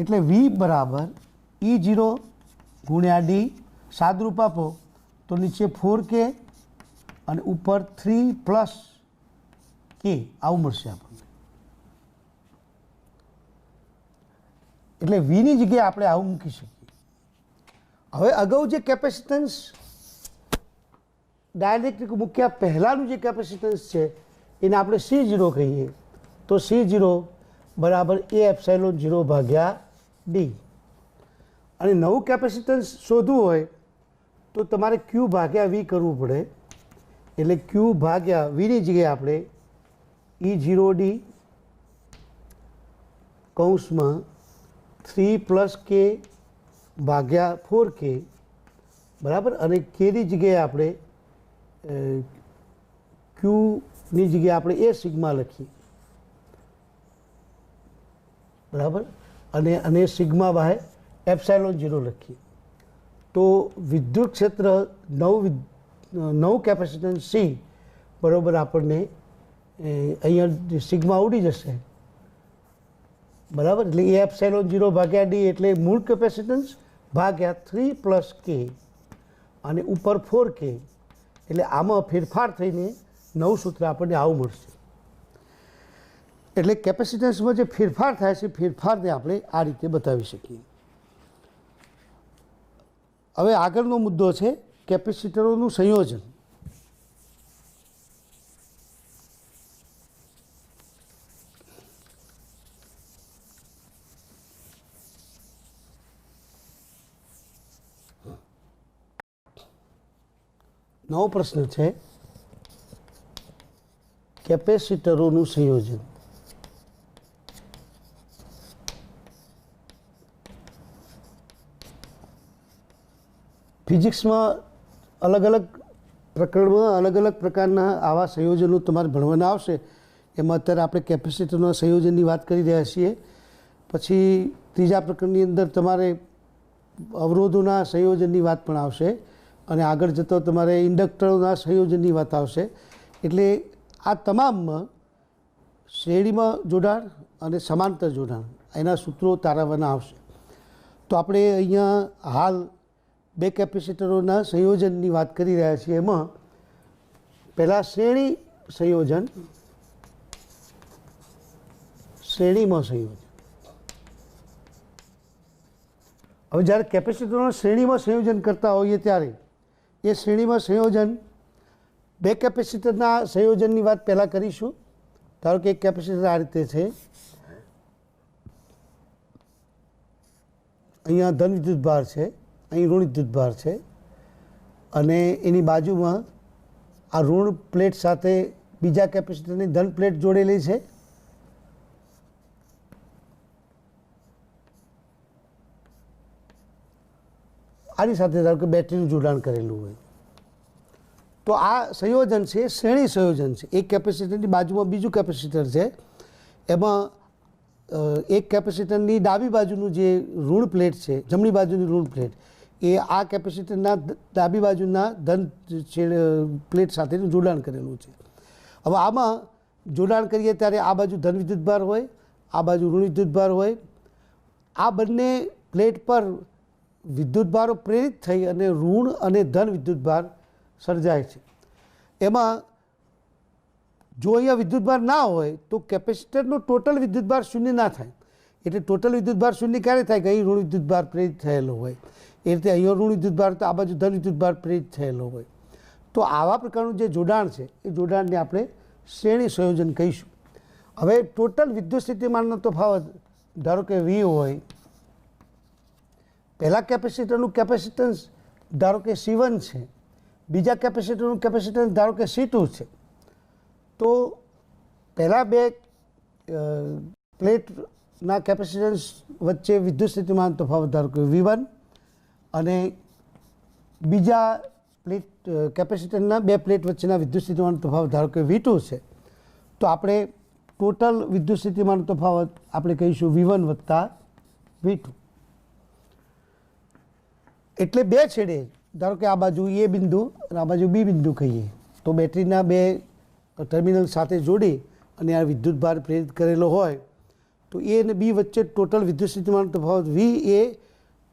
એટલે વી બરાબર E0 ગુણ્યા ડી, સાદરૂપ આપો તો નીચે 4K અને ઉપર 3 પ્લસ કે આવું મળશે આપણને. એટલે વીની જગ્યાએ આપણે આવું મૂકી શકીએ. હવે અગાઉ જે કેપેસિટન્સ ડાયલેક્ટ્રિક મૂક્યા પહેલાંનું જે કેપેસિટન્સ છે એને આપણે C0 કહીએ, તો C0 બરાબર A એપ્સાઇલોન 0 ભાગ્યા ડી. અને નવું કેપેસિટન્સ શોધવું હોય તો તમારે Q ભાગ્યા V કરવું પડે. એટલે Q ભાગ્યા Vની જગ્યાએ આપણે E0D કૌંસમાં 3 પ્લસ કે ભાગ્યા 4K બરાબર, અને કેની જગ્યાએ આપણે Qની જગ્યાએ આપણે એ સિગ્મા લખીએ બરાબર, અને સિગ્મા બાય એપ્સાઇલોન 0 લખીએ. તો વિદ્યુત ક્ષેત્ર નવું કેપેસિટન્સ સી બરાબર આપણને અહીંયા સિગ્મા ઉડી જશે બરાબર. એટલે એ એપ્સાઇલોન 0 ભાગ્યા ડી એટલે મૂળ કેપેસિટન્સ ભાગ્યા 3 પ્લસ કે અને ઉપર 4K. એટલે આમાં ફેરફાર થઈને નવું સૂત્ર આપણને આવું મળશે. એટલે કેપેસિટન્સમાં જે ફેરફાર થાય છે ફેરફારને આપણે આ રીતે બતાવી શકીએ. હવે આગળનો મુદ્દો છે કેપેસિટરોનું સંયોજન. નવો પ્રશ્ન છે કેપેસિટરોનું સંયોજન. ફિઝિક્સમાં અલગ અલગ પ્રકરણમાં અલગ અલગ પ્રકારના આવા સંયોજનો તમારે ભણવાના આવશે. એમાં અત્યારે આપણે કેપેસિટરના સંયોજનની વાત કરી રહ્યા છીએ. પછી ત્રીજા પ્રકરણની અંદર તમારે અવરોધોના સંયોજનની વાત પણ આવશે, અને આગળ જતો તમારે ઇન્ડક્ટરોના સંયોજનની વાત આવશે. એટલે આ તમામમાં શ્રેણીમાં જોડાણ અને સમાંતર જોડાણ એના સૂત્રો તારવવાના આવશે. તો આપણે અહીંયા હાલ બે કેપેસિટરોના સંયોજનની વાત કરી રહ્યા છીએ. એમાં પહેલાં શ્રેણી સંયોજન, શ્રેણીમાં સંયોજન. હવે જ્યારે કેપેસિટરોના શ્રેણીમાં સંયોજન કરતા હોઈએ ત્યારે એ શ્રેણીમાં સંયોજન બે કેપેસિટરના સંયોજનની વાત પહેલાં કરીશું. ધારો કે એક કેપેસિટર આ રીતે છે, અહીંયા ધન વિદ્યુતભાર છે, અહીં ઋણ વિદ્યુતભાર છે, અને એની બાજુમાં આ ઋણ પ્લેટ સાથે બીજા કેપેસિટરની ધન પ્લેટ જોડેલી છે. આની સાથે ધારો કે બેટરીનું જોડાણ કરેલું હોય તો આ સંયોજન છે શ્રેણી સંયોજન છે. એક કેપેસિટરની બાજુમાં બીજું કેપેસિટર છે, એમાં એક કેપેસિટરની ડાબી બાજુનું જે ઋણ પ્લેટ છે, જમણી બાજુની ઋણ પ્લેટ, એ આ કેપેસિટરના ડાબી બાજુના ધન પ્લેટ સાથેનું જોડાણ કરેલું છે. હવે આમાં જોડાણ કરીએ ત્યારે આ બાજુ ધન વિદ્યુતભાર હોય, આ બાજુ ઋણ વિદ્યુતભાર હોય. આ બંને પ્લેટ પર વિદ્યુતભારો પ્રેરિત થઈ અને ઋણ અને ધન વિદ્યુતભાર સર્જાય છે. એમાં જો અહીંયા વિદ્યુતભાર ના હોય તો કેપેસિટરનો ટોટલ વિદ્યુતભાર શૂન્ય ના થાય. એટલે ટોટલ વિદ્યુતભાર શૂન્ય ક્યારે થાય કે અહીં ઋણ વિદ્યુતભાર પ્રેરિત થયેલો હોય, એ રીતે અહીંયા ઋણ વિદ્યુતભાર તો આ બાજુ ધન વિદ્યુતભાર પ્રેરિત થયેલો હોય. તો આવા પ્રકારનું જે જોડાણ છે એ જોડાણને આપણે શ્રેણી સંયોજન કહીશું. હવે ટોટલ વિદ્યુત સ્થિતિમાનનો તફાવત ધારો કે V હોય, પહેલા કેપેસિટરનું કેપેસિટન્સ ધારો કે C1 છે, બીજા કેપેસિટરનું કેપેસિટન્સ ધારો કે C2 છે. તો પહેલાં બે પ્લેટના કેપેસિટન્સ વચ્ચે વિદ્યુત સ્થિતિમાન તફાવત ધારો કે V1, અને બીજા પ્લેટ કેપેસિટરના બે પ્લેટ વચ્ચેના વિદ્યુત સ્થિતિમાન તફાવત ધારો કે V2 છે. તો આપણે ટોટલ વિદ્યુત સ્થિતિમાન તફાવત આપણે કહીશું V1 વત્તા V2. એટલે બે છેડે ધારો કે આ બાજુ એ બિંદુ અને આ બાજુ બી બિંદુ કહીએ તો બેટરીના બે ટર્મિનલ સાથે જોડી અને આ વિદ્યુતભાર પ્રેરિત કરેલો હોય તો તો એ અને બી વચ્ચે ટોટલ વિદ્યુત સ્થિતિમાનનો તફાવત વી એ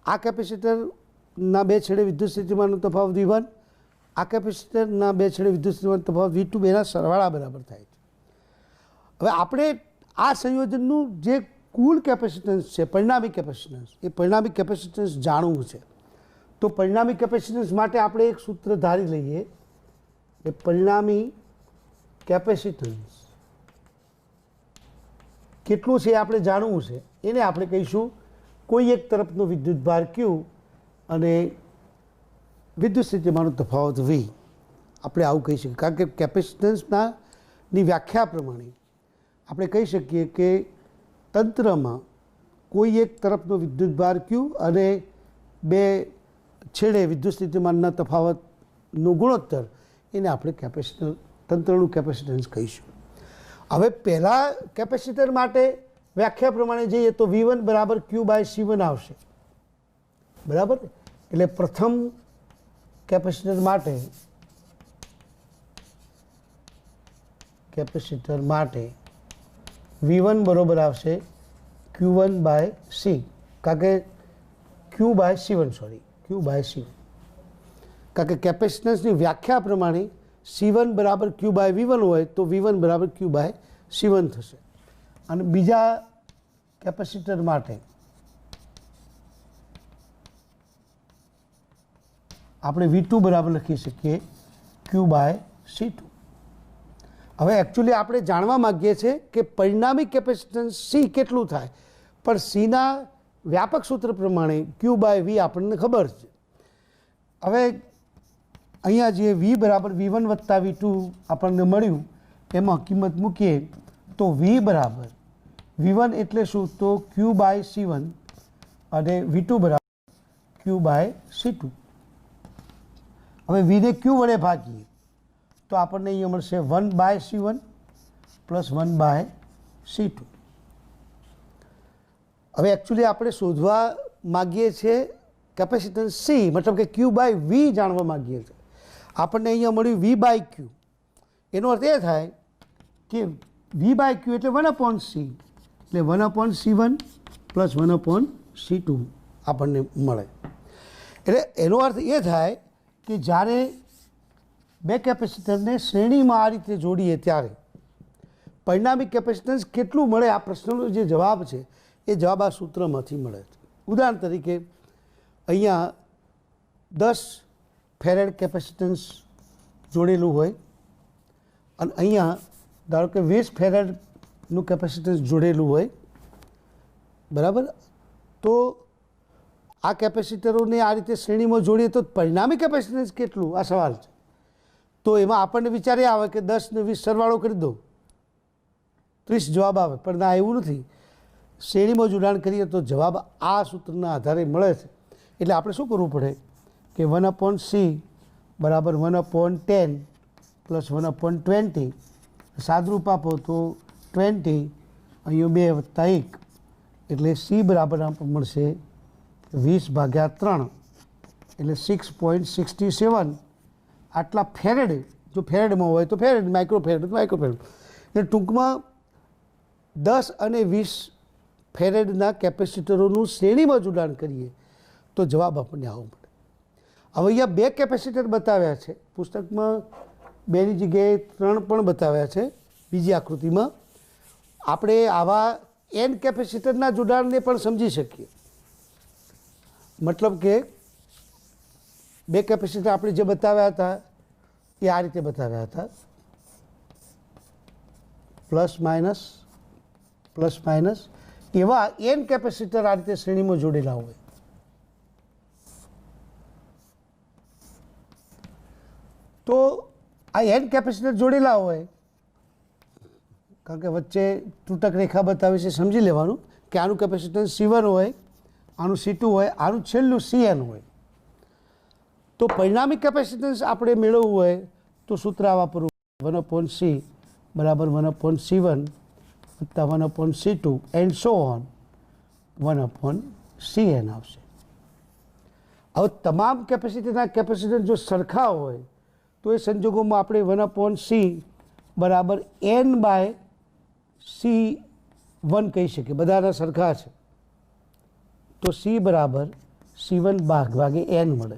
આ કેપેસિટરના બે છેડે વિદ્યુત સ્થિતિમાનનો તફાવત V1, આ કેપેસિટરના બે છેડે વિદ્યુત સ્થિતિમાનનો તફાવત V2 બેના સરવાળા બરાબર થાય છે. હવે આપણે આ સંયોજનનું જે કુલ કેપેસિટન્સ છે, પરિણામી કેપેસિટન્સ, એ પરિણામી કેપેસિટન્સ જાણવું છે. તો પરિણામી કેપેસિટન્સ માટે આપણે એક સૂત્ર ધારી લઈએ કે પરિણામી કેપેસિટન્સ કેટલું છે એ આપણે જાણવું છે. એને આપણે કહીશું કોઈ એક તરફનો વિદ્યુતભાર Q અને વિદ્યુત સ્થિતિમાનનો તફાવત V. આપણે આવું કહી શકીએ, કારણ કે કેપેસિટન્સની વ્યાખ્યા પ્રમાણે આપણે કહી શકીએ કે તંત્રમાં કોઈ એક તરફનો વિદ્યુતભાર Q અને બે છેડે વિદ્યુત સ્થિતિમાનના તફાવતનો ગુણોત્તર, એને આપણે તંત્રનું કેપેસિટન્સ કહીશું. હવે પહેલાં કેપેસિટર માટે વ્યાખ્યા પ્રમાણે જઈએ તો V1 બરાબર Q/C1 આવશે, બરાબર. એટલે પ્રથમ કેપેસિટર માટે V1 બરાબર આવશે Q1/C, કારણ કે Q/C1, કારણ કે કેપેસિટન્સની વ્યાખ્યા પ્રમાણે C1 બરાબર Q/V1 હોય તો V1 બરાબર Q/C1 થશે. અને બીજા કેપેસિટર માટે આપણે V2 બરાબર લખી શકીએ Q/C2. હવે એકચ્યુઅલી આપણે જાણવા માગીએ છીએ કે પરિણામી કેપેસિટન્સ C કેટલું થાય, પણ Cના વ્યાપક સૂત્ર પ્રમાણે Q/V આપણને ખબર છે. હવે અહીંયા જે V બરાબર V1 વત્તા V2 આપણને મળ્યું એમાં કિંમત મૂકીએ તો V બરાબર V1 એટલે શું, તો Q/C1 અને V2 બરાબર Q/C2. હવે Vને Q વડે ભાગીએ તો આપણને અહીંયા મળશે 1/C1 પ્લસ 1/C2. હવે એકચ્યુઅલી આપણે શોધવા માગીએ છીએ કેપેસિટન્સ C, મતલબ કે Q/V જાણવા માગીએ છીએ. આપણને અહીંયા મળ્યું V/Q. એનો અર્થ એ થાય કે V/Q એટલે 1/C, એટલે 1/C1 પ્લસ 1/C2 આપણને મળે. એટલે એનો અર્થ એ થાય કે જ્યારે બે કેપેસિટરને શ્રેણીમાં આ રીતે જોડીએ ત્યારે પરિણામી કેપેસિટન્સ કેટલું મળે, આ પ્રશ્નનો જે જવાબ છે એ જવાબ આ સૂત્રમાંથી મળે છે. ઉદાહરણ તરીકે અહીંયા 10 ફેરેડ કેપેસિટન્સ જોડેલું હોય અને અહીંયા ધારો કે 20 ફેરેડનું કેપેસિટન્સ જોડેલું હોય, બરાબર. તો આ કેપેસિટરોને આ રીતે શ્રેણીમાં જોડીએ તો પરિણામી કેપેસિટન્સ કેટલું, આ સવાલ છે. તો એમાં આપણને વિચાર એ આવે કે 10 ને 20 સરવાળો કરી દો, 30 જવાબ આવે, પણ ના, એવું નથી. શ્રેણીમાં જોડાણ કરીએ તો જવાબ આ સૂત્રના આધારે મળે છે. એટલે આપણે શું કરવું પડે કે 1/C બરાબર 1/10 પ્લસ 1/20, સાદરૂપ આપો તો 20, અહીંયા 2 વત્તા 1, એટલે C બરાબર આપણને મળશે 20/3, એટલે 6.67. આટલા ફેરેડ, જો ફેરેડમાં હોય તો ફેરેડ, માઇક્રોફેરેડ તો માઇક્રોફેરેડ. એટલે ટૂંકમાં 10 અને 20 ફેરેડના કેપેસિટરોનું શ્રેણીમાં જોડાણ કરીએ તો જવાબ આપણને આવો મળે. હવે અહીંયા 2 કેપેસિટર બતાવ્યા છે, પુસ્તકમાં 2ની જગ્યાએ 3 પણ બતાવ્યા છે બીજી આકૃતિમાં. આપણે આવા N કેપેસિટરના જોડાણને પણ સમજી શકીએ. મતલબ કે 2 કેપેસિટર આપણે જે બતાવ્યા હતા એ આ રીતે બતાવ્યા હતા, પ્લસ માઇનસ એવા N કેપેસિટર આ રીતે શ્રેણીમાં જોડેલા હોય. તો આ N કેપેસિટર જોડેલા હોય, કારણ કે વચ્ચે તૂટક રેખા બતાવી છે, સમજી લેવાનું કે આનું કેપેસિટન્સ C1 હોય, આનું C2 હોય, આનું છેલ્લું Cn હોય. તો પરિણામી કેપેસિટન્સ આપણે મેળવવું હોય તો સૂત્ર વાપરવું, 1/C બરાબર 1/C1 વત્તા 1/C2 and so on 1/Cn આવશે. હવે તમામ કેપેસિટરના કેપેસિટન્સ જો સરખા હોય તો એ સંજોગોમાં આપણે 1/C બરાબર N/C 1 કહી શકીએ, બધાના સરખા છે, તો C બરાબર C1 ભાગે n મળે.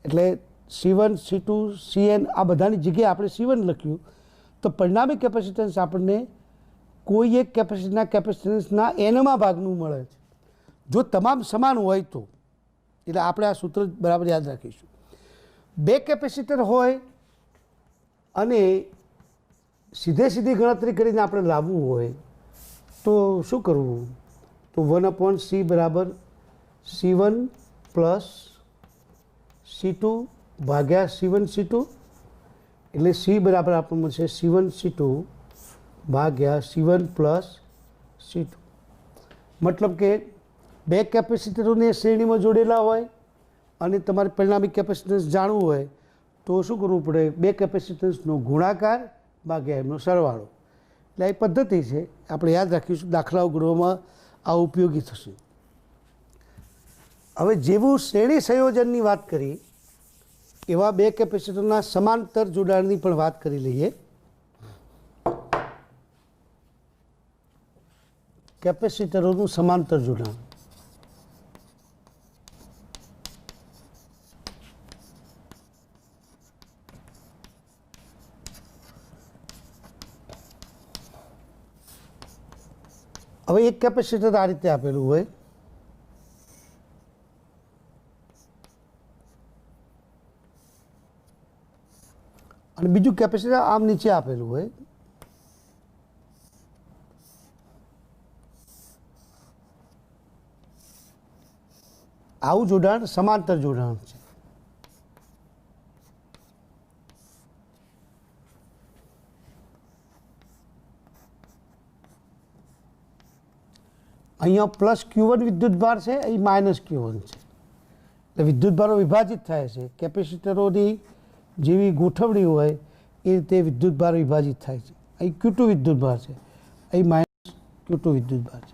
એટલે C1 C2 Cn આ બધાની જગ્યાએ આપણે C1 લખ્યું તો પરિણામી કેપેસિટન્સ આપણને કોઈ એક કેપેસિટન્સના એનમાં ભાગનું મળે છે. જો તમામ સમાન હોય તો, એટલે આપણે આ સૂત્ર બરાબર યાદ રાખીશું. બે કેપેસિટર હોય અને સીધી ગણતરી કરીને આપણે લાવવું હોય તો શું કરવું? તો 1/C બરાબર C1 પ્લસ C2 ભાગ્યા C1 C2, એટલે C બરાબર આપણને મળશે C1 C2 ભાગ્યા C1 પ્લસ C2. મતલબ કે બે કેપેસિટરોને શ્રેણીમાં જોડેલા હોય અને તમારે પરિણામી કેપેસિટન્સ જાણવું હોય તો શું કરવું પડે? બે કેપેસિટન્સનો ગુણાકાર ભાગ્યા એમનો સરવાળો. એટલે એ પદ્ધતિ છે, આપણે યાદ રાખીશું. દાખલાઓ ગૃહમાં આ ઉપયોગી થશે. હવે જેવું શ્રેણી સંયોજનની વાત કરી એવા બે કેપેસિટરના સમાંતર જોડાણની પણ વાત કરી લઈએ. કેપેસિટરોનું સમાંતર જોડાણ. હવે એક કેપેસિટર આ રીતે આપેલું હોય, અને બીજું કેપેસિટર આમ નીચે આપેલું હોય. આવું જોડાણ સમાંતર જોડાણ છે. અહીંયા પ્લસ Q1 વિદ્યુતભાર છે, અહીં માઇનસ Q1 છે. એટલે વિદ્યુતભારો વિભાજિત થાય છે. કેપેસિટરોની જેવી ગોઠવણી હોય એ રીતે વિદ્યુતભાર વિભાજિત થાય છે. અહીં Q2 વિદ્યુતભાર છે, અહીં માઇનસ Q2 વિદ્યુતભાર છે.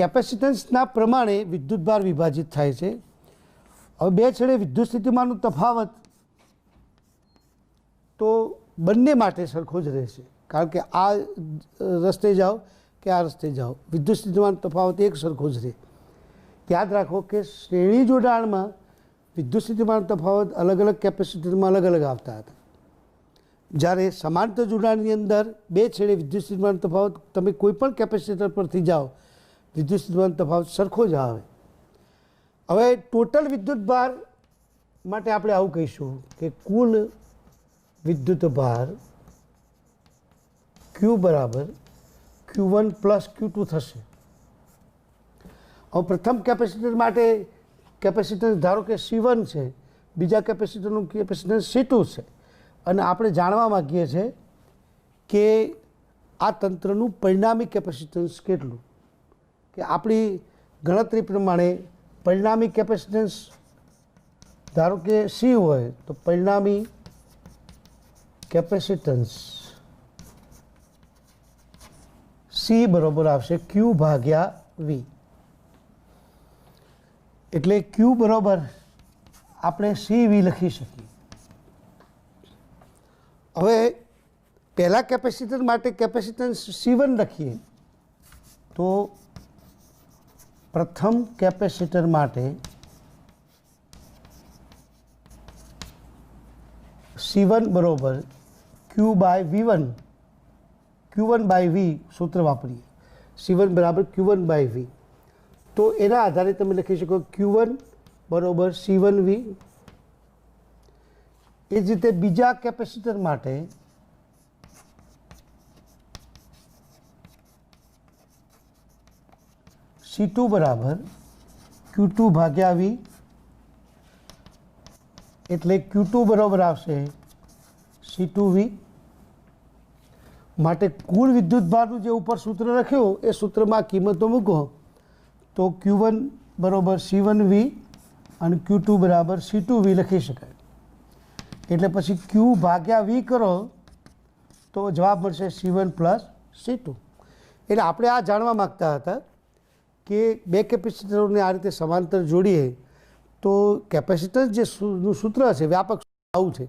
કેપેસિટન્સના પ્રમાણે વિદ્યુતભાર વિભાજિત થાય છે. હવે બે છેડે વિદ્યુત સ્થિતિમાનનો તફાવત તો બંને માટે સરખો જ રહેશે, કારણ કે આ રસ્તે જાઓ કે આ રસ્તે જાઓ, વિદ્યુત સ્થિતિમાન તફાવત એક સરખો જ રહે. યાદ રાખો કે શ્રેણી જોડાણમાં વિદ્યુત સ્થિતિમાન તફાવત અલગ અલગ કેપેસિટરમાં અલગ અલગ આવતા હતા. જ્યારે સમાંતર જોડાણની અંદર બે છેડે વિદ્યુત સ્થિતિમાન તફાવત તમે કોઈ પણ કેપેસિટર પરથી જાઓ, વિદ્યુત સ્થિતિમાન તફાવત સરખો જ આવે. હવે ટોટલ વિદ્યુતભાર માટે આપણે આવું કહીશું કે કુલ વિદ્યુતભાર Q બરાબર Q1 પ્લસ Q2 થશે. હવે પ્રથમ કેપેસિટર માટે કેપેસિટન્સ ધારો કે C1 છે, બીજા કેપેસિટરનું કેપેસિટન્સ C2 છે, અને આપણે જાણવા માગીએ છીએ કે આ તંત્રનું પરિણામી કેપેસિટન્સ કેટલું. કે આપણી ગણતરી પ્રમાણે પરિણામી કેપેસિટન્સ ધારો કે C હોય તો પરિણામી કેપેસિટન્સ C બરાબર આવશે Q ભાગ્યા V. એટલે Q બરાબર આપણે CV લખી શકીએ. હવે પહેલા કેપેસિટર માટે કેપેસિટન્સ C1 લખીએ તો પ્રથમ કેપેસિટર માટે C1 બરાબર Q by V1, Q1 by V સૂત્ર વાપરીએ. C1 બરાબર Q1 બાય V. તો એના આધારે તમે લખી શકો Q1 બરાબર C1V. એ જ રીતે બીજા કેપેસિટર માટે C2 બરાબર Q2 ભાગ્યા V. એટલે Q2 બરાબર આવશે C2V. માટે કુલ વિદ્યુતભારનું જે ઉપર સૂત્ર લખ્યું એ સૂત્રમાં કિંમતો મૂકો તો Q1 બરાબર C1V અને Q2 બરાબર C2V લખી શકાય. એટલે પછી Q ભાગ્યા V કરો તો જવાબ મળશે C1 પ્લસ C2. એટલે આપણે આ જાણવા માગતા હતા કે બે કેપેસિટરોને આ રીતે સમાંતર જોડીએ તો કેપેસિટન્સ જે સૂત્ર છે વ્યાપક આવું છે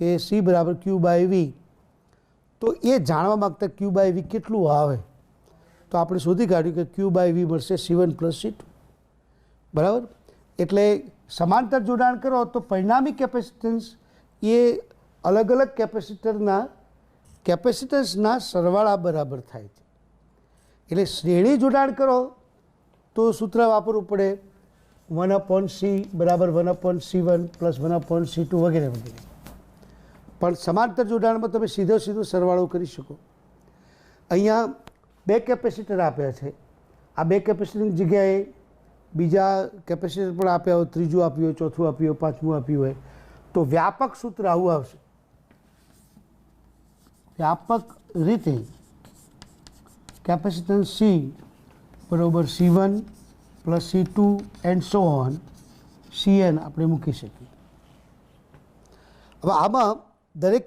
કે C બરાબર Q બાય V. તો એ જાણવા માગતા Q બાય V કેટલું આવે તો આપણે શોધી કાઢ્યું કે ક્યુ બાય વી મળશે C1 પ્લસ C2 બરાબર. એટલે સમાંતર જોડાણ કરો તો પરિણામી કેપેસિટન્સ એ અલગ અલગ કેપેસિટન્સના સરવાળા બરાબર થાય છે. એટલે શ્રેણી જોડાણ કરો તો સૂત્ર વાપરવું પડે 1/C બરાબર 1/C1 પ્લસ 1/C2 વગેરે વગેરે. પણ સમાંતર જોડાણમાં તમે સીધો સરવાળો કરી શકો. અહીંયા 2 કેપેસિટર આપ્યા છે. આ 2 કેપેસિટરની જગ્યાએ બીજા કેપેસિટર પણ આપ્યા હોય, ત્રીજું આપ્યું હોય, ચોથું આપ્યું હોય, પાંચમું આપ્યું હોય, તો વ્યાપક સૂત્ર આવું આવશે. વ્યાપક રીતે કેપેસિટન્સ C બરાબર C1 plus C2 and so on Cn આપણે મૂકી શકીએ. હવે આમાં દરેક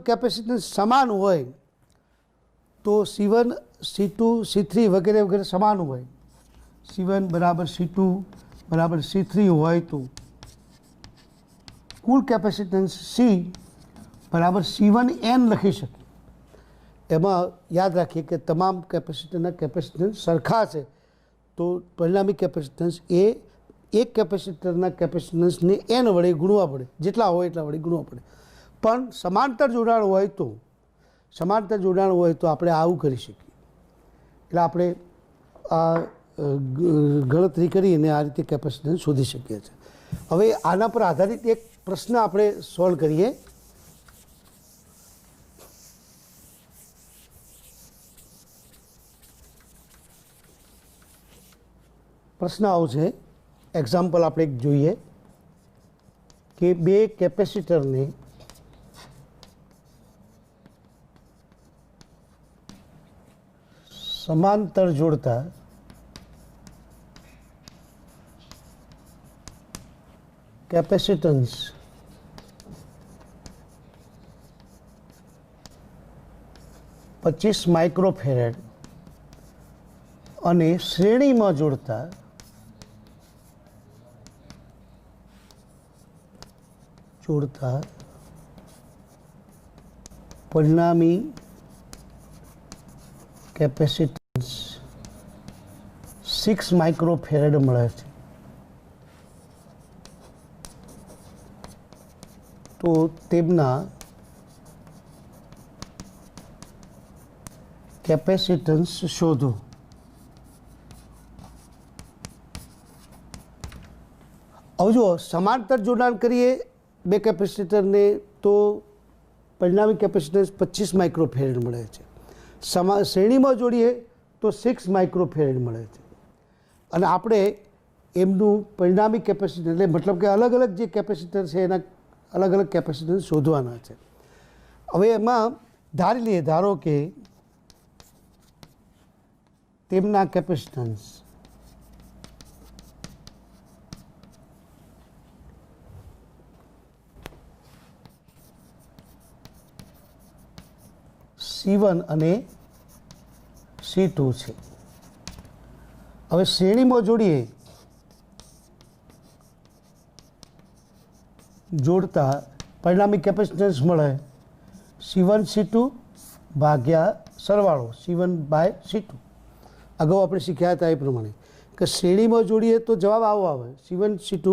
કેપેસિટન્સ સમાન હોય તો C1 C2 C3 વગેરે વગેરે સમાન હોય. C1 બરાબર C2 બરાબર C3 હોય તો કુલ કેપેસિટન્સ C બરાબર C1n લખી શકીએ. એમાં યાદ રાખીએ કે તમામ કેપેસિટરના કેપેસિટન્સ સરખા છે તો પરિણામી કેપેસિટન્સ એ એક કેપેસિટરના કેપેસિટન્સને n વડે ગુણવા પડે, જેટલા હોય એટલા વડે ગુણવા પડે. પણ સમાંતર જોડાણ હોય તો આપણે આવું કરી શકીએ. એટલે આપણે આ ગણતરી કરીને આ રીતે કેપેસિટન્સ શોધી શકીએ છીએ. હવે આના પર આધારિત એક પ્રશ્ન આપણે સોલ્વ કરીએ. પ્રશ્ન આવશે, એક્ઝામ્પલ આપણે એક જોઈએ કે 2 કેપેસિટરને સમાંતર જોડતા કેપેસિટન્સ $25 માઇક્રોફેરેડ અને શ્રેણીમાં જોડતા પરિણામી કેપેસિટન્સ 6 માઇક્રોફેરેડ મળે છે. તો તેમના કેપેસિટન્સ શોધો. હવે જો સમાંતર જોડાણ કરીએ 2 કેપેસિટરને તો પરિણામી કેપેસિટન્સ 25 માઇક્રોફેરેડ મળે છે. શ્રેણીમાં જોડીએ તો 6 માઇક્રોફેરેડ મળે છે. અને આપણે એમનું પરિણામી કેપેસિટર એટલે મતલબ કે અલગ અલગ જે કેપેસિટર છે એના અલગ અલગ કેપેસિટન્સ શોધવાના છે. હવે એમાં ધારો કે તેમના કેપેસિટન્સ C1 અને C2 છે. હવે શ્રેણીમાં જોડતા પરિણામી કેપેસિટન્સ મળે C1 C2 ભાગ્યા સરવાળો C1 બાય C2. અગાઉ આપણે શીખ્યા હતા એ પ્રમાણે કે શ્રેણીમાં જોડીએ તો જવાબ આવો આવે C1 C2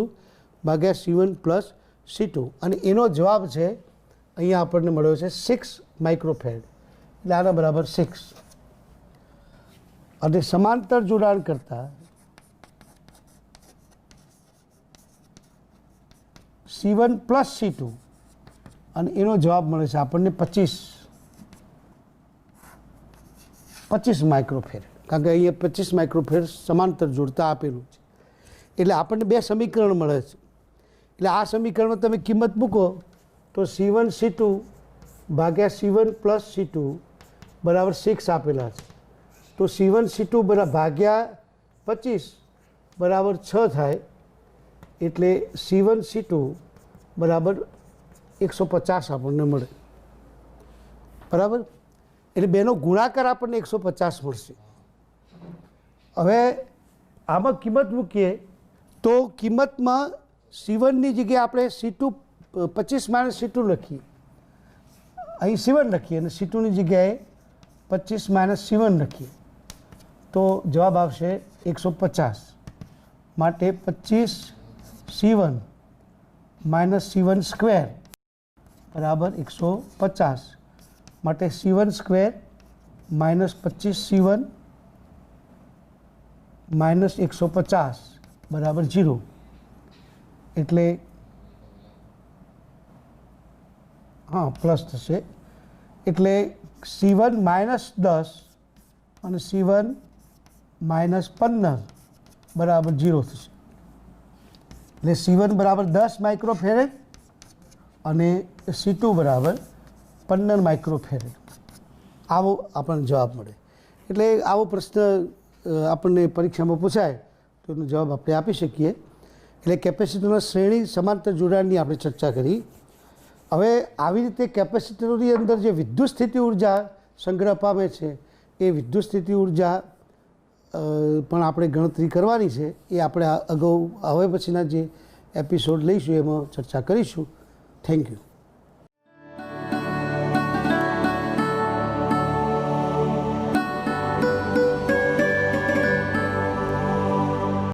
ભાગ્યા C1 પ્લસ C2 અને એનો જવાબ છે અહીંયા આપણને મળ્યો છે 6 માઇક્રોફેરેડ. એટલે આના બરાબર 6. અને સમાંતર જોડાણ કરતા C1 પ્લસ C2 અને એનો જવાબ મળે છે આપણને 25 માઇક્રોફેરેડ. કારણ કે અહીંયા 25 માઇક્રોફેરેડ સમાંતર જોડતા આપેલું છે. એટલે આપણને 2 સમીકરણ મળે છે. એટલે આ સમીકરણમાં તમે કિંમત મૂકો તો C1 C2 ભાગ્યા C1 પ્લસ C2 બરાબર 6 આપેલા છે. તો C1 C2 ભાગ્યા 25 બરાબર 6 થાય. એટલે C1 C2 બરાબર 150 આપણને મળે. બરાબર. એટલે બેનો ગુણાકાર આપણને 150 મળશે. હવે આમાં કિંમત મૂકીએ તો કિંમતમાં C1ની જગ્યાએ આપણે C2 25 માઇનસ C2 લખીએ. અહીં C1 લખીએ અને C2ની જગ્યાએ 25 માઇનસ C1 લખીએ. તો જવાબ આવશે 150. માટે 25C1 માઇનસ C1 સ્ક્વેર બરાબર 150. માટે C1 square minus 25C1 minus 150 બરાબર 0. એટલે હા પ્લસ થશે. એટલે C1 માઇનસ 10 અને C1 માઇનસ 15 બરાબર 0 થશે. એટલે C1 બરાબર 10 માઇક્રોફેરેડ અને C2 બરાબર 15 માઇક્રોફેરેડ. આવો આપણને જવાબ મળે. એટલે આવો પ્રશ્ન આપણને પરીક્ષામાં પૂછાય તો એનો જવાબ આપણે આપી શકીએ. એટલે કેપેસિટરના શ્રેણી સમાંતર જોડાણની આપણે ચર્ચા કરી. હવે આવી રીતે કેપેસિટરોની અંદર જે વિદ્યુત સ્થિતિ ઉર્જા સંગ્રહ પામે છે એ વિદ્યુત સ્થિતિ ઉર્જા પણ આપણે ગણતરી કરવાની છે. એ આપણે અગાઉ હવે પછીના જે એપિસોડ લઈશું એમાં ચર્ચા કરીશું. Thank you.